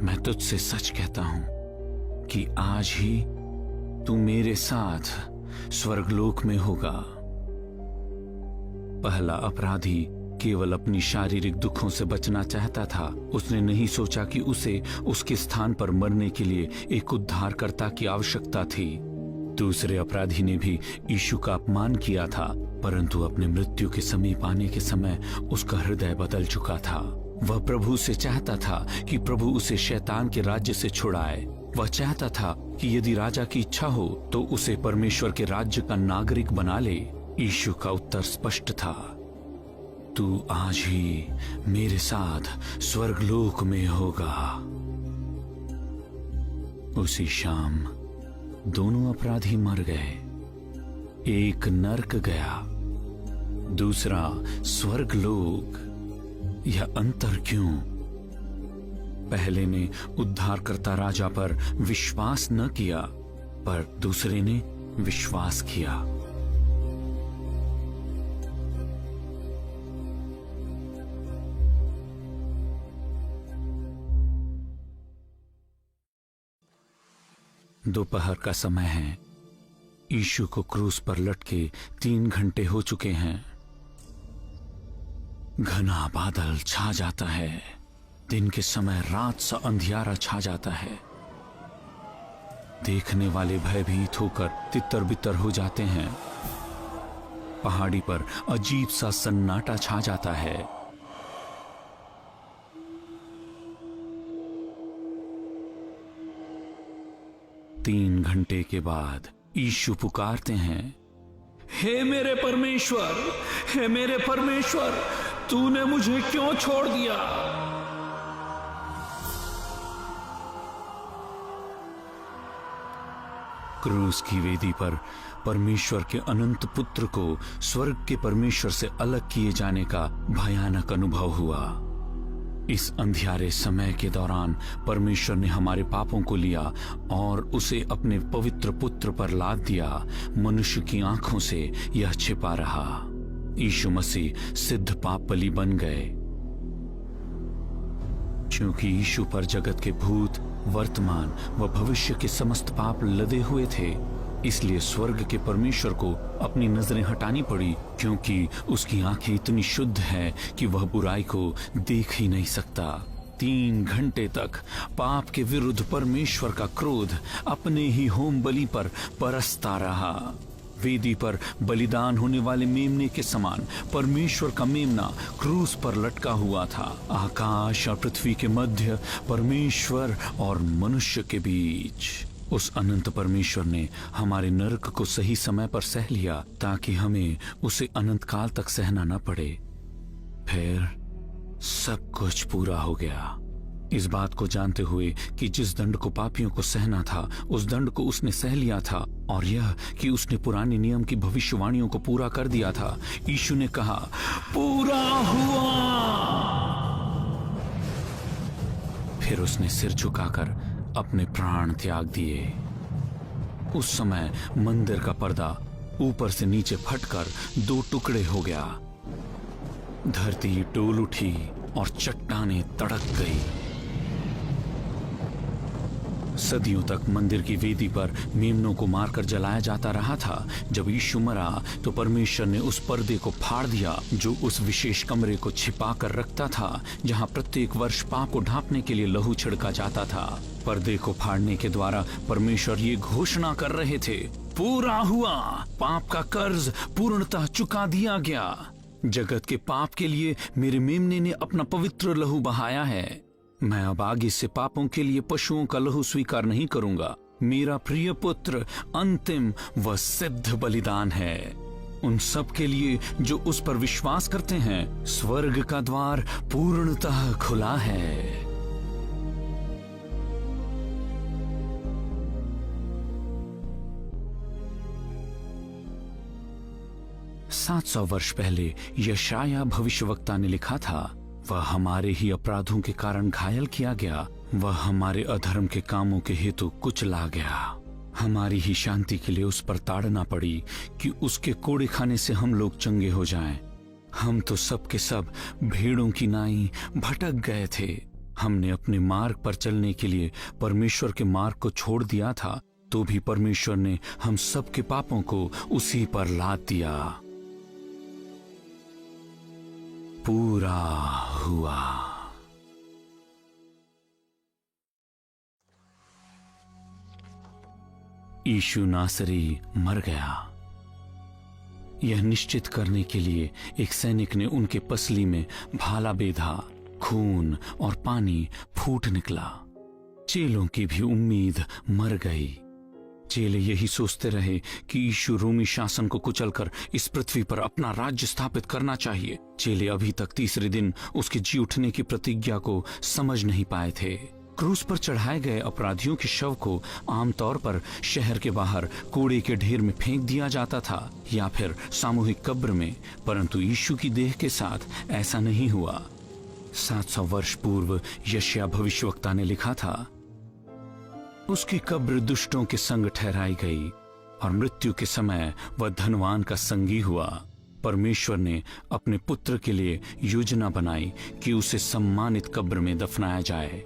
मैं तुझसे सच कहता हूं कि आज ही तू मेरे साथ स्वर्गलोक में होगा। पहला अपराधी केवल अपनी शारीरिक दुखों से बचना चाहता था। उसने नहीं सोचा कि उसे उसके स्थान पर मरने के लिए एक उद्धारकर्ता की आवश्यकता थी। दूसरे अपराधी ने भी यीशु का अपमान किया था, परंतु अपने मृत्यु के समीप आने के समय उसका हृदय बदल चुका था। वह प्रभु से चाहता था कि प्रभु उसे शैतान के राज्य से छुड़ाए। वह चाहता था कि यदि राजा की इच्छा हो तो उसे परमेश्वर के राज्य का नागरिक बना ले। यीशु का उत्तर स्पष्ट था, तू आज ही मेरे साथ स्वर्गलोक में होगा। उसी शाम दोनों अपराधी मर गए। एक नरक गया, दूसरा स्वर्गलोक। यह अंतर क्यों? पहले ने उद्धारकर्ता राजा पर विश्वास न किया, पर दूसरे ने विश्वास किया। दोपहर का समय है। यीशु को क्रूस पर लटके 3 घंटे हो चुके हैं। घना बादल छा जाता है। दिन के समय रात सा अंधियारा छा जाता है। देखने वाले भयभीत होकर तितर बितर हो जाते हैं। पहाड़ी पर अजीब सा सन्नाटा छा जाता है। तीन घंटे के बाद यीशु पुकारते हैं, हे मेरे परमेश्वर, हे मेरे परमेश्वर, तूने मुझे क्यों छोड़ दिया? क्रूस की वेदी पर परमेश्वर के अनंत पुत्र को स्वर्ग के परमेश्वर से अलग किए जाने का भयानक अनुभव हुआ। इस अंधियारे समय के दौरान परमेश्वर ने हमारे पापों को लिया और उसे अपने पवित्र पुत्र पर लाद दिया। मनुष्य की आंखों से यह छिपा रहा। यीशु मसीह सिद्ध पाप बलि बन गए। क्योंकि यीशु पर जगत के भूत, वर्तमान व भविष्य के समस्त पाप लदे हुए थे, इसलिए स्वर्ग के परमेश्वर को अपनी नजरें हटानी पड़ी, क्योंकि उसकी आंखें इतनी शुद्ध है कि वह बुराई को देख ही नहीं सकता। 3 घंटे तक पाप के विरुद्ध परमेश्वर का क्रोध अपने ही होम बलि पर बरसता रहा। वेदी पर बलिदान होने वाले मेमने के समान परमेश्वर का मेमना क्रूस पर लटका हुआ था। आकाश और पृथ्वी के मध्य परमेश्वर और मनुष्य के बीच उस अनंत परमेश्वर ने हमारे नरक को सही समय पर सह लिया, ताकि हमें उसे अनंत काल तक सहना न पड़े। फिर सब कुछ पूरा हो गया। इस बात को जानते हुए कि जिस दंड को पापियों को सहना था, उस दंड को उसने सह लिया था, और यह कि उसने पुराने नियम की भविष्यवाणियों को पूरा कर दिया था, यीशु ने कहा, पूरा हुआ। फिर उसने सिर झुकाकर अपने प्राण त्याग दिए। उस समय मंदिर का पर्दा ऊपर से नीचे फटकर 2 टुकड़े हो गया। धरती डोल उठी और चट्टानें तड़क गई। सदियों तक मंदिर की वेदी पर मेमनों को मारकर जलाया जाता रहा था। जब यीशु मरा तो परमेश्वर ने उस पर्दे को फाड़ दिया जो उस विशेष कमरे को छिपा कर रखता था, जहां प्रत्येक वर्ष पाप को ढांपने के लिए लहू छिड़का जाता था। पर्दे को फाड़ने के द्वारा परमेश्वर ये घोषणा कर रहे थे, पूरा हुआ। पाप का कर्ज पूर्णतः चुका दिया गया। जगत के पाप के लिए मेरे मेमने ने अपना पवित्र लहू बहाया है। मैं अब आगे से पापों के लिए पशुओं का लहू स्वीकार नहीं करूंगा। मेरा प्रिय पुत्र अंतिम व सिद्ध बलिदान है। उन सब के लिए जो उस पर विश्वास करते हैं, स्वर्ग का द्वार पूर्णतः खुला है। 700 वर्ष पहले यशाया भविष्यवक्ता ने लिखा था, वह हमारे ही अपराधों के कारण घायल किया गया, वह हमारे अधर्म के कामों के हेतु कुचला गया। हमारी ही शांति के लिए उस पर ताड़ना पड़ी कि उसके कोड़े खाने से हम लोग चंगे हो जाएं। हम तो सब के सब भेड़ों की नाई भटक गए थे। हमने अपने मार्ग पर चलने के लिए परमेश्वर के मार्ग को छोड़ दिया था, तो भी परमेश्वर ने हम सब के पापों को उसी पर लाद दिया। पूरा हुआ। यीशु नासरी मर गया। यह निश्चित करने के लिए एक सैनिक ने उनके पसली में भाला बेधा। खून और पानी फूट निकला। चेलों की भी उम्मीद मर गई। चेले यही सोचते रहे कि यीशु रोमी शासन को कुचलकर इस पृथ्वी पर अपना राज्य स्थापित करना चाहिए। चेले अभी तक तीसरे दिन उसके जी उठने की प्रतिज्ञा को समझ नहीं पाए थे। क्रूस पर चढ़ाए गए अपराधियों के शव को आमतौर पर शहर के बाहर कूड़े के ढेर में फेंक दिया जाता था या फिर सामूहिक कब्र में, परंतु यीशु की देह के साथ ऐसा नहीं हुआ। 700 वर्ष पूर्व यशायाह भविष्यवक्ता ने लिखा था, उसकी कब्र दुष्टों के संग ठहराई गई और मृत्यु के समय वह धनवान का संगी हुआ। परमेश्वर ने अपने पुत्र के लिए योजना बनाई कि उसे सम्मानित कब्र में दफनाया जाए।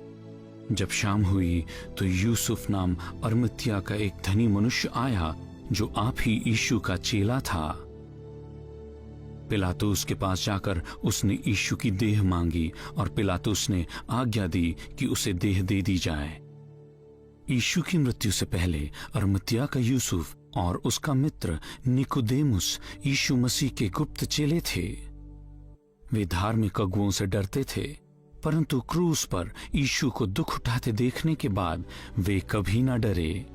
जब शाम हुई तो यूसुफ नाम अरमतिया का एक धनी मनुष्य आया जो आप ही यीशु का चेला था। पिलातुस के पास जाकर उसने यीशु की देह मांगी और पिलातुस ने आज्ञा दी कि उसे देह दे दी जाए। यीशु की मृत्यु से पहले अरमतिया का यूसुफ और उसका मित्र निकोदेमुस यीशु मसीह के गुप्त चेले थे। वे धार्मिक अगुओं से डरते थे, परंतु क्रूस पर यीशु को दुख उठाते देखने के बाद वे कभी न डरे।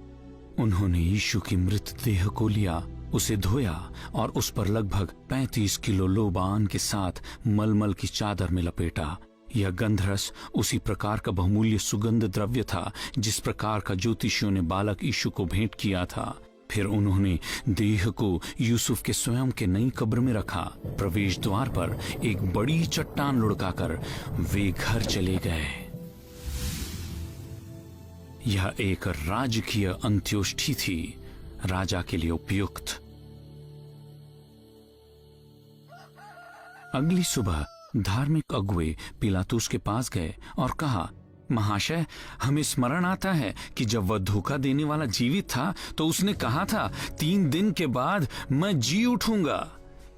उन्होंने यीशु की मृतदेह को लिया, उसे धोया और उस पर लगभग 35 किलो लोबान के साथ मलमल की चादर में लपेटा। यह गंधरस उसी प्रकार का बहुमूल्य सुगंध द्रव्य था जिस प्रकार का ज्योतिषियों ने बालक यीशु को भेंट किया था। फिर उन्होंने देह को यूसुफ के स्वयं के नई कब्र में रखा। प्रवेश द्वार पर एक बड़ी चट्टान लुढ़काकर वे घर चले गए। यह एक राजकीय अंत्योष्ठी थी, राजा के लिए उपयुक्त। अगली सुबह धार्मिक अगुए पिलातुस के पास गए और कहा, महाशय, हमें स्मरण आता है कि जब वह धोखा देने वाला जीवित था तो उसने कहा था 3 दिन के बाद मैं जी उठूंगा।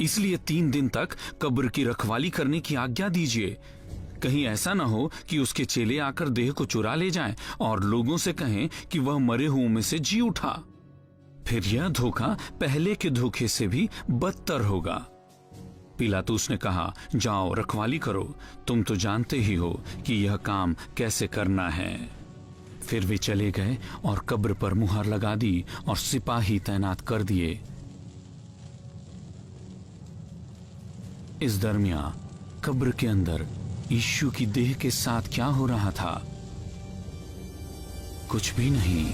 इसलिए 3 दिन तक कब्र की रखवाली करने की आज्ञा दीजिए। कहीं ऐसा न हो कि उसके चेले आकर देह को चुरा ले जाएं और लोगों से कहें कि वह मरे हुओं में से जी उठा। फिर यह धोखा पहले के धोखे से भी बदतर होगा। पिलातुस ने कहा, जाओ रखवाली करो, तुम तो जानते ही हो कि यह काम कैसे करना है। फिर वे चले गए और कब्र पर मुहर लगा दी और सिपाही तैनात कर दिए। इस दरमियान कब्र के अंदर यीशु की देह के साथ क्या हो रहा था? कुछ भी नहीं।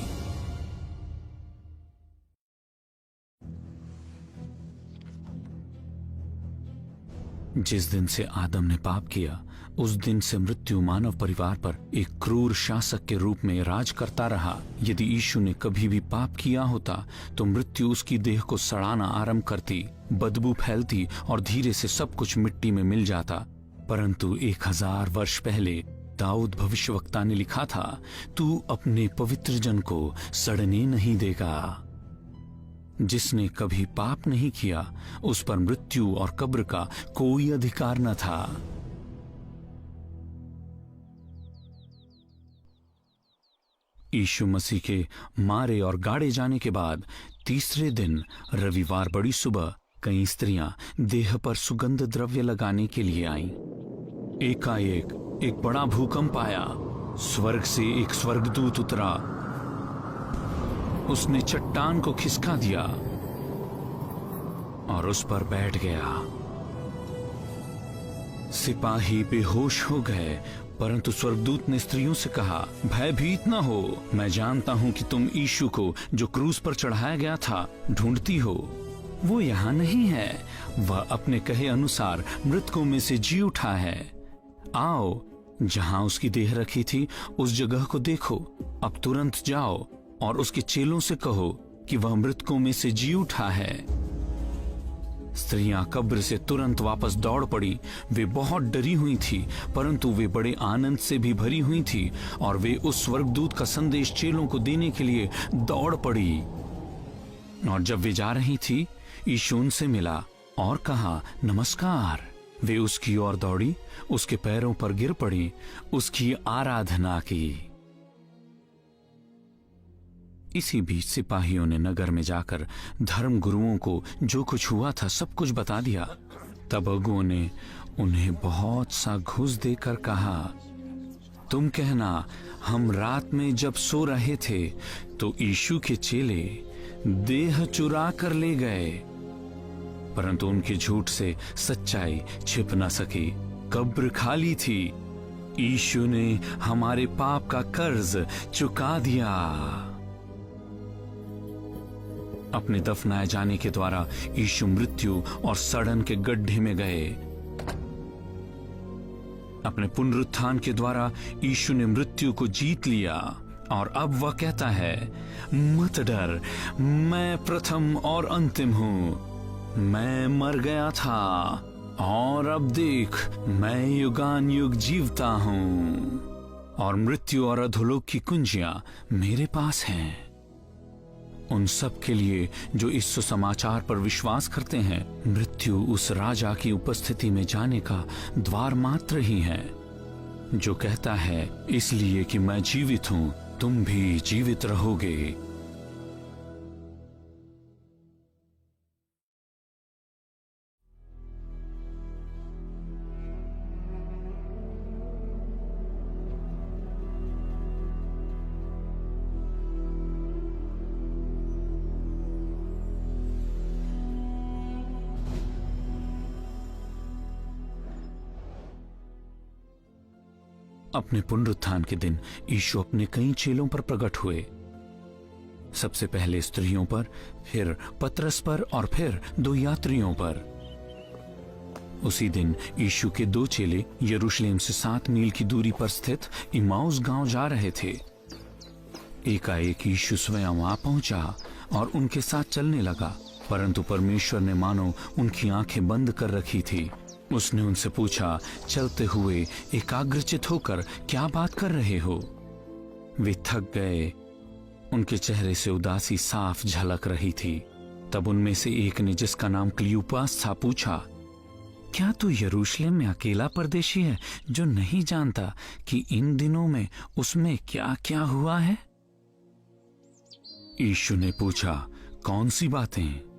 जिस दिन से आदम ने पाप किया, उस दिन से मृत्यु मानव परिवार पर एक क्रूर शासक के रूप में राज करता रहा। यदि यीशु ने कभी भी पाप किया होता तो मृत्यु उसकी देह को सड़ाना आरंभ करती, बदबू फैलती और धीरे से सब कुछ मिट्टी में मिल जाता। परंतु 1000 वर्ष पहले दाऊद भविष्यवक्ता ने लिखा था, तू अपने पवित्र जन को सड़ने नहीं देगा। जिसने कभी पाप नहीं किया उस पर मृत्यु और कब्र का कोई अधिकार न था। यीशु मसीह के मारे और गाड़े जाने के बाद तीसरे दिन रविवार बड़ी सुबह कई स्त्रियां देह पर सुगंध द्रव्य लगाने के लिए आईं। एकाएक एक बड़ा भूकंप आया। स्वर्ग से एक स्वर्गदूत उतरा। उसने चट्टान को खिसका दिया और उस पर बैठ गया। सिपाही बेहोश हो गए, परंतु स्वर्गदूत ने स्त्रियों से कहा, भयभीत न हो, मैं जानता हूं कि तुम यीशु को जो क्रूस पर चढ़ाया गया था ढूंढती हो। वो यहां नहीं है, वह अपने कहे अनुसार मृतकों में से जी उठा है। आओ, जहां उसकी देह रखी थी उस जगह को देखो। अब तुरंत जाओ और उसके चेलों से कहो कि वह मृतकों में से जी उठा है। स्त्रियां कब्र से तुरंत वापस दौड़ पड़ी। वे बहुत डरी हुई थी, परंतु वे बड़े आनंद से भी भरी हुई थी और वे उस स्वर्गदूत का संदेश चेलों को देने के लिए दौड़ पड़ी। और जब वे जा रही थी, यीशु उनसे मिला और कहा, नमस्कार। वे उसकी ओर दौड़ी, उसके पैरों पर गिर पड़ी, उसकी आराधना की। इसी बीच सिपाहियों ने नगर में जाकर धर्म गुरुओं को जो कुछ हुआ था सब कुछ बता दिया। तब अगुओं ने उन्हें बहुत सा घूस देकर कहा, तुम कहना, हम रात में जब सो रहे थे तो यीशु के चेले देह चुरा कर ले गए। परंतु उनके झूठ से सच्चाई छिप न सकी। कब्र खाली थी। यीशु ने हमारे पाप का कर्ज चुका दिया। अपने दफनाए जाने के द्वारा यीशु मृत्यु और सड़न के गड्ढे में गए। अपने पुनरुत्थान के द्वारा यीशु ने मृत्यु को जीत लिया और अब वह कहता है, मत डर, मैं प्रथम और अंतिम हूं। मैं मर गया था और अब देख, मैं युगान युग जीवता हूं और मृत्यु और अधोलोक की कुंजियां मेरे पास हैं। उन सब के लिए जो इस सुसमाचार पर विश्वास करते हैं, मृत्यु उस राजा की उपस्थिति में जाने का द्वार मात्र ही है, जो कहता है इसलिए कि मैं जीवित हूं तुम भी जीवित रहोगे। अपने पुनरुत्थान के दिन यीशु अपने कई चेलों पर प्रकट हुए। सबसे पहले स्त्रियों पर, फिर पतरस पर और फिर 2 यात्रियों पर। उसी दिन यीशु के 2 चेले यरूशलेम से 7 मील की दूरी पर स्थित इम्माउस गांव जा रहे थे। एकाएक यीशु स्वयं आ पहुंचा और उनके साथ चलने लगा, परंतु परमेश्वर ने मानो उनकी आंखें बंद कर रखी थी। उसने उनसे पूछा, चलते हुए एकाग्रचित होकर क्या बात कर रहे हो? वे थक गए, उनके चेहरे से उदासी साफ झलक रही थी। तब उनमें से एक ने, जिसका नाम क्लियोपास था, पूछा, क्या तू यरूशलेम में अकेला परदेशी है जो नहीं जानता कि इन दिनों में उसमें क्या क्या हुआ है? यीशु ने पूछा, कौन सी बातें?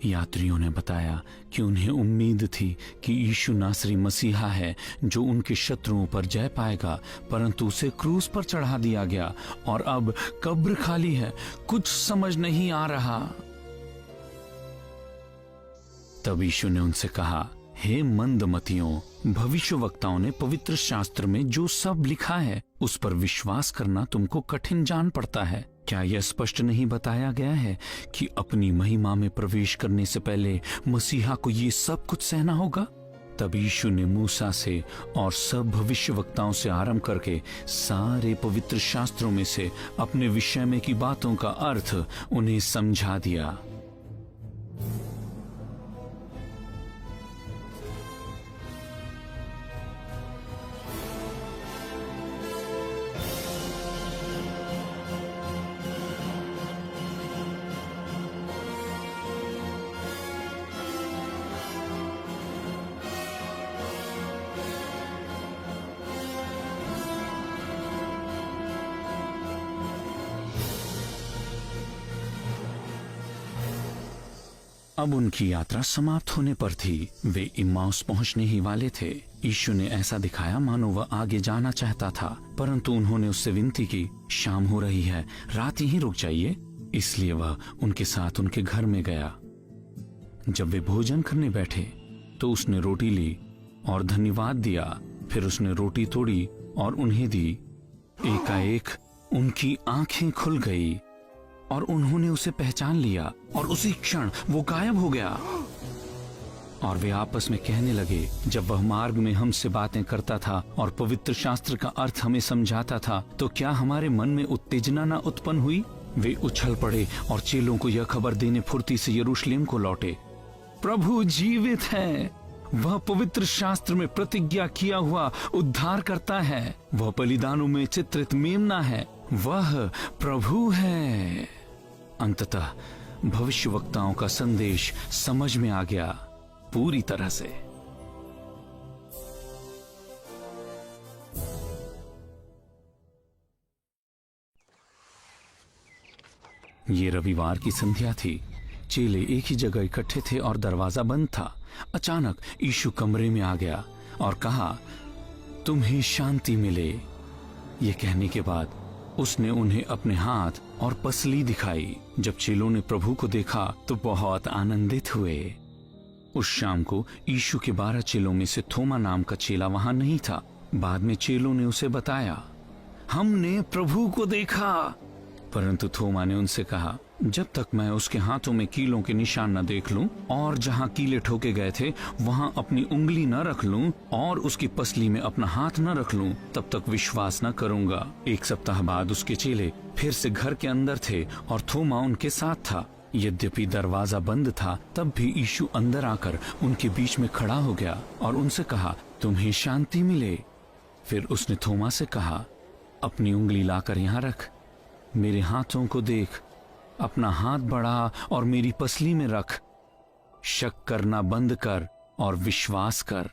यात्रियों ने बताया कि उन्हें उम्मीद थी कि यीशु नासरी मसीहा है जो उनके शत्रुओं पर जय पाएगा, परंतु उसे क्रूस पर चढ़ा दिया गया और अब कब्र खाली है, कुछ समझ नहीं आ रहा। तब यीशु ने उनसे कहा, हे मंदमतियों, भविष्यवक्ताओं ने पवित्र शास्त्र में जो सब लिखा है उस पर विश्वास करना तुमको कठिन जान पड़ता है। क्या यह स्पष्ट नहीं बताया गया है कि अपनी महिमा में प्रवेश करने से पहले मसीहा को ये सब कुछ सहना होगा? तब यीशु ने मूसा से और सब भविष्यवक्ताओं से आरंभ करके सारे पवित्र शास्त्रों में से अपने विषय में की बातों का अर्थ उन्हें समझा दिया। अब उनकी यात्रा समाप्त होने पर थी। वे इम्माउस पहुंचने ही वाले थे। यीशु ने ऐसा दिखाया मानो वह आगे जाना चाहता था, परंतु उन्होंने उससे विनती की, शाम हो रही है, रात यहीं रुक जाइए। इसलिए वह उनके साथ उनके घर में गया। जब वे भोजन करने बैठे तो उसने रोटी ली और धन्यवाद दिया, फिर उसने रोटी तोड़ी और उन्हें दी। एकाएक उनकी आंखें खुल गई और उन्होंने उसे पहचान लिया और उसी क्षण वो गायब हो गया। और वे आपस में कहने लगे, जब वह मार्ग में हमसे बातें करता था और पवित्र शास्त्र का अर्थ हमें समझाता था, तो क्या हमारे मन में उत्तेजना न उत्पन्न हुई? वे उछल पड़े और चेलों को यह खबर देने फुर्ती से यरूशलेम को लौटे, प्रभु जीवित है, वह पवित्र शास्त्र में प्रतिज्ञा किया हुआ उद्धार करता है, वह बलिदानों में चित्रित मेमना है, वह प्रभु है। अंततः भविष्यवक्ताओं का संदेश समझ में आ गया पूरी तरह से। ये रविवार की संध्या थी। चेले एक ही जगह इकट्ठे थे और दरवाजा बंद था। अचानक यीशु कमरे में आ गया और कहा, तुम्हें शांति मिले। ये कहने के बाद उसने उन्हें अपने हाथ और पसली दिखाई। जब चेलों ने प्रभु को देखा तो बहुत आनंदित हुए। उस शाम को यीशु के 12 चेलों में से थोमा नाम का चेला वहां नहीं था। बाद में चेलों ने उसे बताया, हमने प्रभु को देखा। परंतु थोमा ने उनसे कहा, जब तक मैं उसके हाथों में कीलों के निशान न देख लूं और जहां कीले ठोके गए थे वहां अपनी उंगली न रख लूं और उसकी पसली में अपना हाथ न रख लूं, तब तक विश्वास न करूंगा। 1 सप्ताह बाद उसके चेले फिर से घर के अंदर थे और थोमा उनके साथ था। यद्यपि दरवाजा बंद था, तब भी यीशु अंदर आकर उनके बीच में खड़ा हो गया और उनसे कहा, तुम्हें शांति मिले। फिर उसने थोमा से कहा, अपनी उंगली लाकर यहाँ रख, मेरे हाथों को देख अपना हाथ बढ़ा और मेरी पसली में रख। शक करना बंद कर और विश्वास कर।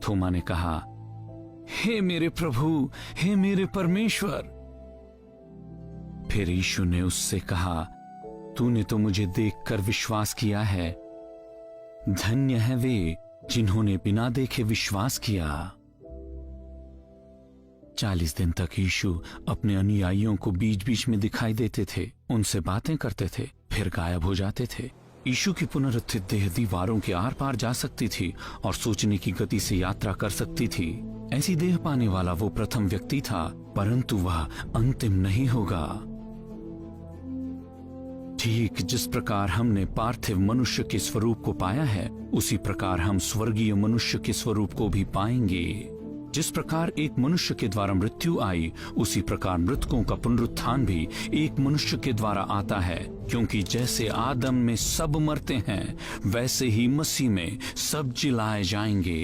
थोमा ने कहा, हे मेरे प्रभु, हे मेरे परमेश्वर। फिर यीशु ने उससे कहा, तूने तो मुझे देखकर विश्वास किया है। धन्य है वे जिन्होंने बिना देखे विश्वास किया। 40 दिन तक यीशु अपने अनुयायियों को बीच बीच में दिखाई देते थे, उनसे बातें करते थे, फिर गायब हो जाते थे। यीशु की पुनरुत्थित देह दीवारों के आर पार जा सकती थी और सोचने की गति से यात्रा कर सकती थी। ऐसी देह पाने वाला वो प्रथम व्यक्ति था, परंतु वह अंतिम नहीं होगा। ठीक जिस प्रकार हमने पार्थिव मनुष्य के स्वरूप को पाया है, उसी प्रकार हम स्वर्गीय मनुष्य के स्वरूप को भी पाएंगे। जिस प्रकार एक मनुष्य के द्वारा मृत्यु आई, उसी प्रकार मृतकों का पुनरुत्थान भी एक मनुष्य के द्वारा आता है। क्योंकि जैसे आदम में सब मरते हैं, वैसे ही मसीह में सब जिलाए जाएंगे।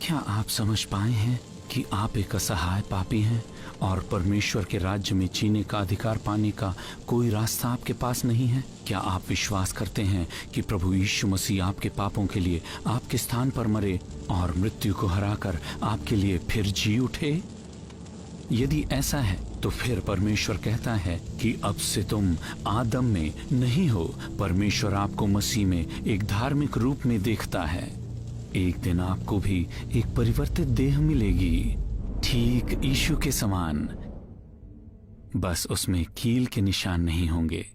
क्या आप समझ पाए हैं कि आप एक असहाय पापी हैं और परमेश्वर के राज्य में जीने का अधिकार पाने का कोई रास्ता आपके पास नहीं है? क्या आप विश्वास करते हैं कि प्रभु यीशु मसीह आपके पापों के लिए आपके स्थान पर मरे और मृत्यु को हराकर आपके लिए फिर जी उठे? यदि ऐसा है तो फिर परमेश्वर कहता है कि अब से तुम आदम में नहीं हो, परमेश्वर आपको मसीह में एक धार्मिक रूप में देखता है। एक दिन आपको भी एक परिवर्तित देह मिलेगी, ठीक यीशु के समान, बस उसमें कील के निशान नहीं होंगे।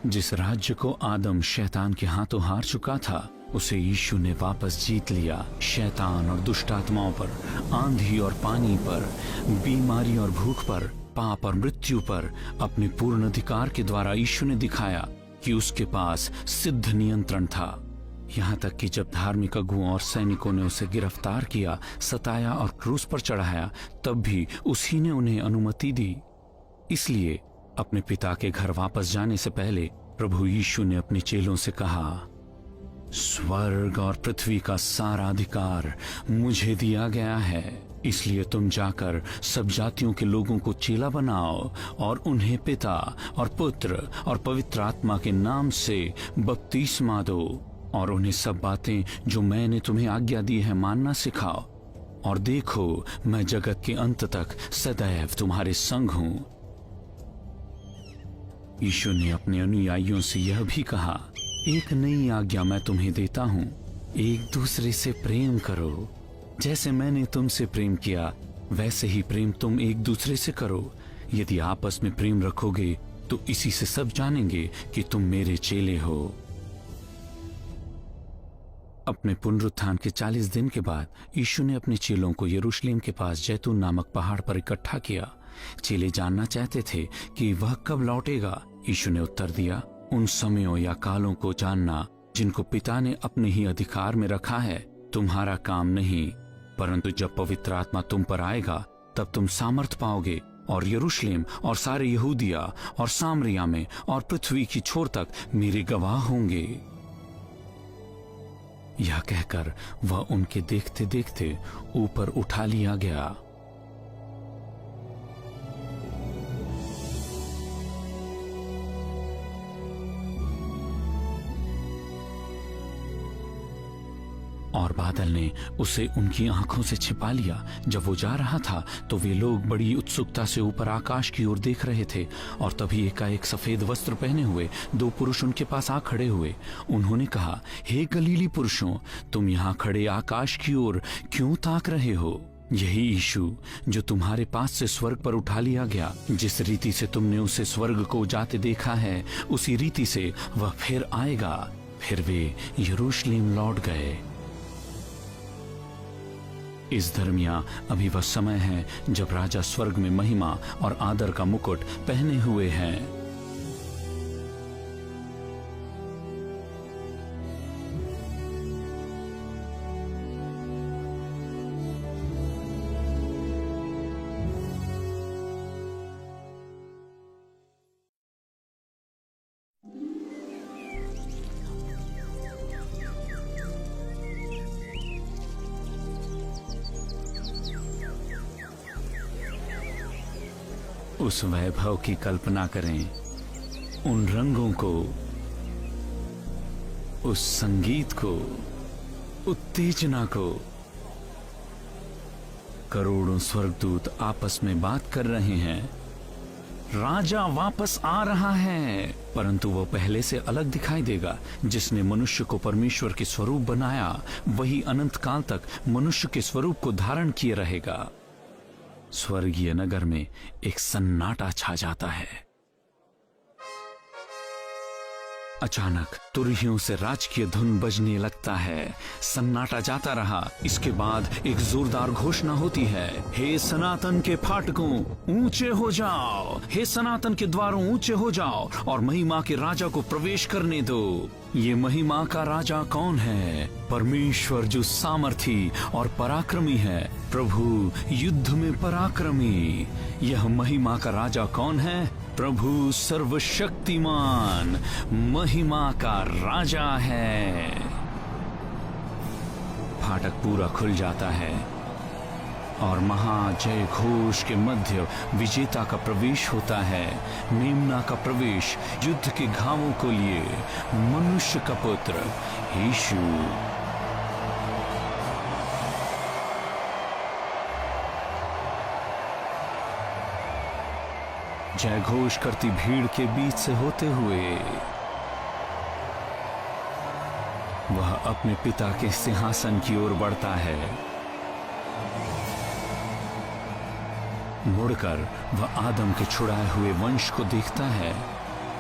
जिस राज्य को आदम शैतान के हाथों हार चुका था, उसे यीशु ने वापस जीत लिया। शैतान और दुष्ट आत्माओं पर, आंधी और पानी पर, बीमारी और भूख पर, पाप और मृत्यु पर अपने पूर्ण अधिकार के द्वारा यीशु ने दिखाया कि उसके पास सिद्ध नियंत्रण था। यहाँ तक कि जब धार्मिक अगुओं और सैनिकों ने उसे गिरफ्तार किया, सताया और क्रूस पर चढ़ाया, तब भी उसी ने उन्हें अनुमति दी। इसलिए अपने पिता के घर वापस जाने से पहले प्रभु यीशु ने अपने चेलों से कहा, स्वर्ग और पृथ्वी का सारा अधिकार मुझे दिया गया है, इसलिए तुम जाकर सब जातियों के लोगों को चेला बनाओ और उन्हें पिता और पुत्र और पवित्र आत्मा के नाम से बपतिस्मा दो और उन्हें सब बातें जो मैंने तुम्हें आज्ञा दी है मानना सिखाओ। और देखो, मैं जगत के अंत तक सदैव तुम्हारे संग हूं। यीशु ने अपने अनुयायियों से यह भी कहा, एक नई आज्ञा मैं तुम्हें देता हूं, एक दूसरे से प्रेम करो। जैसे मैंने तुमसे प्रेम किया, वैसे ही प्रेम तुम एक दूसरे से करो। यदि आपस में प्रेम रखोगे तो इसी से सब जानेंगे कि तुम मेरे चेले हो। अपने पुनरुत्थान के 40 दिन के बाद यीशु ने अपने चेलों को यरूशलेम के पास जैतून नामक पहाड़ पर इकट्ठा किया। चेले जानना चाहते थे कि वह कब लौटेगा। यीशु ने उत्तर दिया, उन समयों या कालों को जानना जिनको पिता ने अपने ही अधिकार में रखा है तुम्हारा काम नहीं, परंतु जब पवित्र आत्मा तुम पर आएगा तब तुम सामर्थ पाओगे और यरूशलेम और सारे यहूदिया और सामरिया में और पृथ्वी की छोर तक मेरे गवाह होंगे। यह कहकर वह उनके देखते देखते ऊपर उठा लिया गया। और बादल ने उसे उनकी आंखों से छिपा लिया। जब वो जा रहा था तो वे लोग बड़ी उत्सुकता से ऊपर आकाश की ओर देख रहे थे, और तभी एकाएक सफेद वस्त्र पहने हुए 2 पुरुष उनके पास आ खड़े हुए। उन्होंने कहा, हे गलीली पुरुषों, तुम यहाँ खड़े आकाश की ओर क्यों ताक रहे हो? यही यीशु जो तुम्हारे पास से स्वर्ग पर उठा लिया गया, जिस रीति से तुमने उसे स्वर्ग को जाते देखा है, उसी रीति से वह फिर आएगा। फिर वे यरूशलेम लौट गए। इस दरमियान अभी वह समय है जब राजा स्वर्ग में महिमा और आदर का मुकुट पहने हुए हैं। उस वैभव की कल्पना करें, उन रंगों को, उस संगीत को, उत्तेजना को। करोड़ों स्वर्गदूत आपस में बात कर रहे हैं। राजा वापस आ रहा है, परंतु वो पहले से अलग दिखाई देगा। जिसने मनुष्य को परमेश्वर के स्वरूप बनाया, वही अनंत काल तक मनुष्य के स्वरूप को धारण किए रहेगा। स्वर्गीय नगर में एक सन्नाटा छा जाता है। अचानक तुरहियों से राजकीय धुन बजने लगता है। सन्नाटा जाता रहा। इसके बाद एक जोरदार घोषणा होती है, हे सनातन के फाटकों ऊंचे हो जाओ, हे सनातन के द्वारों ऊंचे हो जाओ और महिमा के राजा को प्रवेश करने दो। ये महिमा का राजा कौन है? परमेश्वर जो सामर्थी और पराक्रमी है, प्रभु युद्ध में पराक्रमी। यह महिमा का राजा कौन है? प्रभु सर्वशक्तिमान महिमा का राजा है। फाटक पूरा खुल जाता है और महाजय घोष के मध्य विजेता का प्रवेश होता है। मेमना का प्रवेश युद्ध के घावों को लिए मनुष्य का पुत्र यीशु। जय घोष करती भीड़ के बीच से होते हुए वह अपने पिता के सिंहासन की ओर बढ़ता है। मुड़कर वह आदम के छुड़ाए हुए वंश को देखता है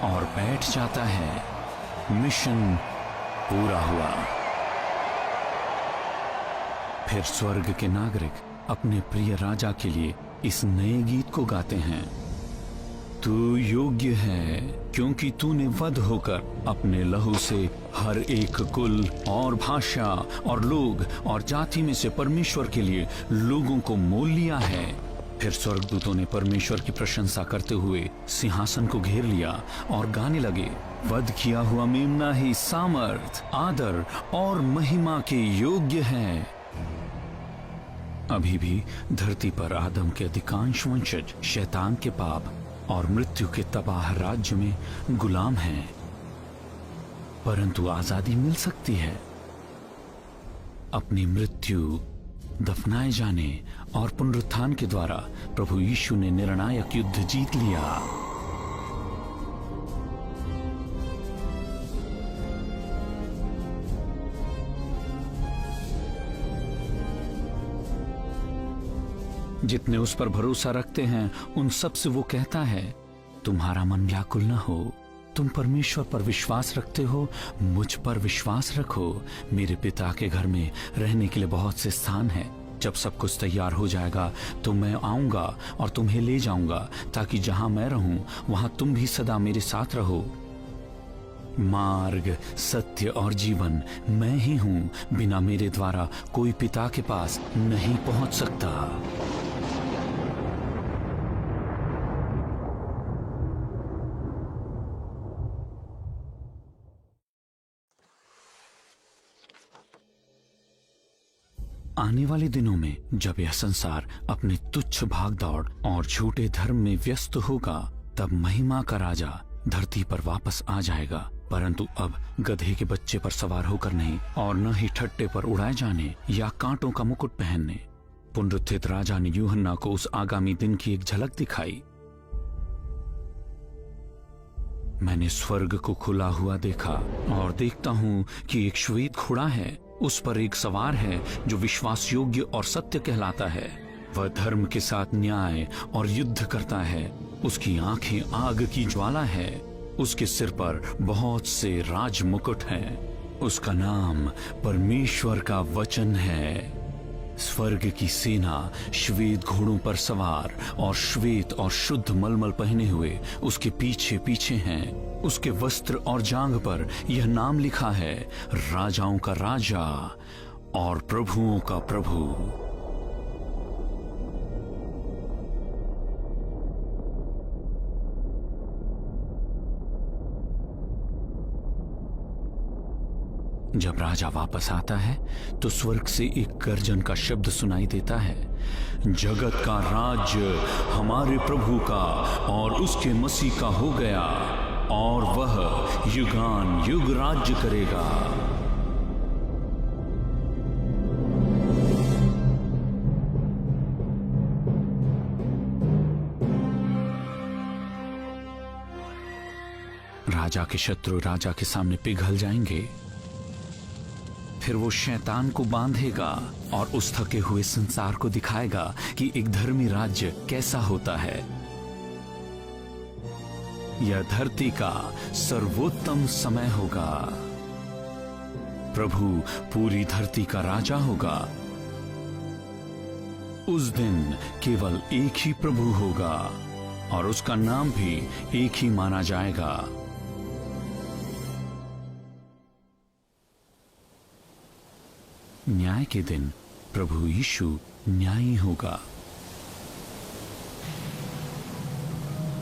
और बैठ जाता है। मिशन पूरा हुआ। फिर स्वर्ग के नागरिक अपने प्रिय राजा के लिए इस नए गीत को गाते हैं। तू योग्य है क्योंकि तूने वध होकर अपने लहू से हर एक कुल और भाषा और लोग और जाति में से परमेश्वर के लिए लोगों को मोल लिया है। फिर स्वर्गदूतों ने परमेश्वर की प्रशंसा करते हुए सिंहासन को घेर लिया और गाने लगे, वध किया हुआ मेमना ही सामर्थ, आदर और महिमा के योग्य है। अभी भी धरती पर आदम के अधिकांश वंशज शैतान के पाप और मृत्यु के तबाह राज्य में गुलाम हैं, परंतु आजादी मिल सकती है। अपनी मृत्यु, दफनाए जाने और पुनरुत्थान के द्वारा प्रभु यीशु ने निर्णायक युद्ध जीत लिया। जितने उस पर भरोसा रखते हैं उन सब से वो कहता है, तुम्हारा मन व्याकुल न हो। तुम परमेश्वर पर विश्वास रखते हो, मुझ पर विश्वास रखो। मेरे पिता के घर में रहने के लिए बहुत से स्थान हैं। जब सब कुछ तैयार हो जाएगा तो मैं आऊंगा और तुम्हें ले जाऊंगा, ताकि जहां मैं रहूं वहां तुम भी सदा मेरे साथ रहो। मार्ग, सत्य और जीवन मैं ही हूं। बिना मेरे द्वारा कोई पिता के पास नहीं पहुंच सकता। आने वाले दिनों में जब यह संसार अपने तुच्छ भागदौड़ और झूठे धर्म में व्यस्त होगा, तब महिमा का राजा धरती पर वापस आ जाएगा, परंतु अब गधे के बच्चे पर सवार होकर नहीं, और न ही ठट्टे पर उड़ाए जाने या कांटों का मुकुट पहनने। पुनरुत्थित राजा ने यूहन्ना को उस आगामी दिन की एक झलक दिखाई। मैंने स्वर्ग को खुला हुआ देखा और देखता हूँ कि एक श्वेत घोड़ा है। उस पर एक सवार है जो विश्वास योग्य और सत्य कहलाता है। वह धर्म के साथ न्याय और युद्ध करता है। उसकी आंखें आग की ज्वाला है। उसके सिर पर बहुत से राज मुकुट हैं। उसका नाम परमेश्वर का वचन है। स्वर्ग की सेना श्वेत घोड़ों पर सवार और श्वेत और शुद्ध मलमल पहने हुए उसके पीछे पीछे हैं। उसके वस्त्र और जांघ पर यह नाम लिखा है, राजाओं का राजा और प्रभुओं का प्रभु। जब राजा वापस आता है तो स्वर्ग से एक गर्जन का शब्द सुनाई देता है, जगत का राज्य हमारे प्रभु का और उसके मसीह का हो गया और वह युगान युग राज्य करेगा। राजा के शत्रु राजा के सामने पिघल जाएंगे। फिर वो शैतान को बांधेगा और उस थके हुए संसार को दिखाएगा कि एक धर्मी राज्य कैसा होता है। यह धरती का सर्वोत्तम समय होगा। प्रभु पूरी धरती का राजा होगा। उस दिन केवल एक ही प्रभु होगा और उसका नाम भी एक ही माना जाएगा। न्याय के दिन प्रभु यीशु न्यायी होगा।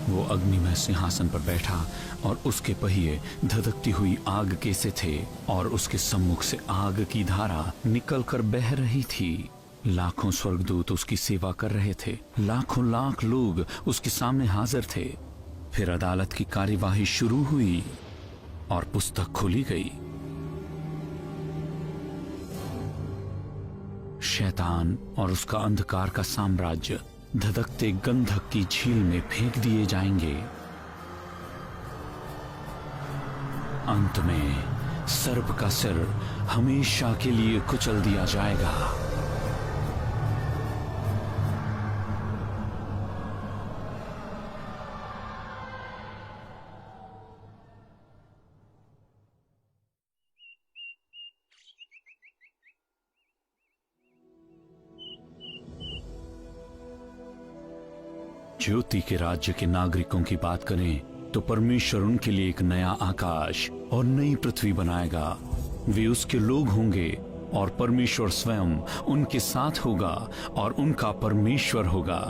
वो अग्निमय सिंहासन पर बैठा और उसके पहिए धधकती हुई आग के से थे और उसके सम्मुख से आग की धारा निकलकर बह रही थी। लाखों स्वर्गदूत उसकी सेवा कर रहे थे। लाखों लाख लोग उसके सामने हाजिर थे। फिर अदालत की कार्यवाही शुरू हुई और पुस्तक खोली गई। शैतान और उसका अंधकार का साम्राज्य धधकते गंधक की झील में फेंक दिए जाएंगे। अंत में सर्प का सिर हमेशा के लिए कुचल दिया जाएगा। ज्योति के राज्य के नागरिकों की बात करें तो परमेश्वर उनके लिए एक नया आकाश और नई पृथ्वी बनाएगा। वे उसके लोग होंगे और परमेश्वर स्वयं उनके साथ होगा और उनका परमेश्वर होगा।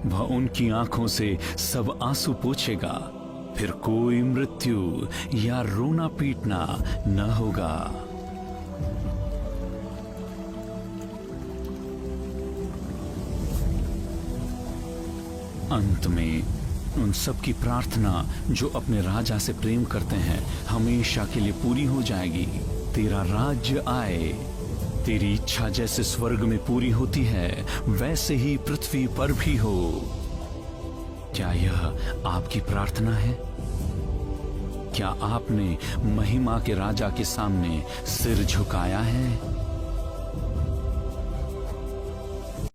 वह उनकी आंखों से सब आंसू पोंछेगा। फिर कोई मृत्यु या रोना पीटना न होगा। अंत में उन सब की प्रार्थना जो अपने राजा से प्रेम करते हैं हमेशा के लिए पूरी हो जाएगी। तेरा राज्य आए, तेरी इच्छा जैसे स्वर्ग में पूरी होती है वैसे ही पृथ्वी पर भी हो। क्या यह आपकी प्रार्थना है? क्या आपने महिमा के राजा के सामने सिर झुकाया है?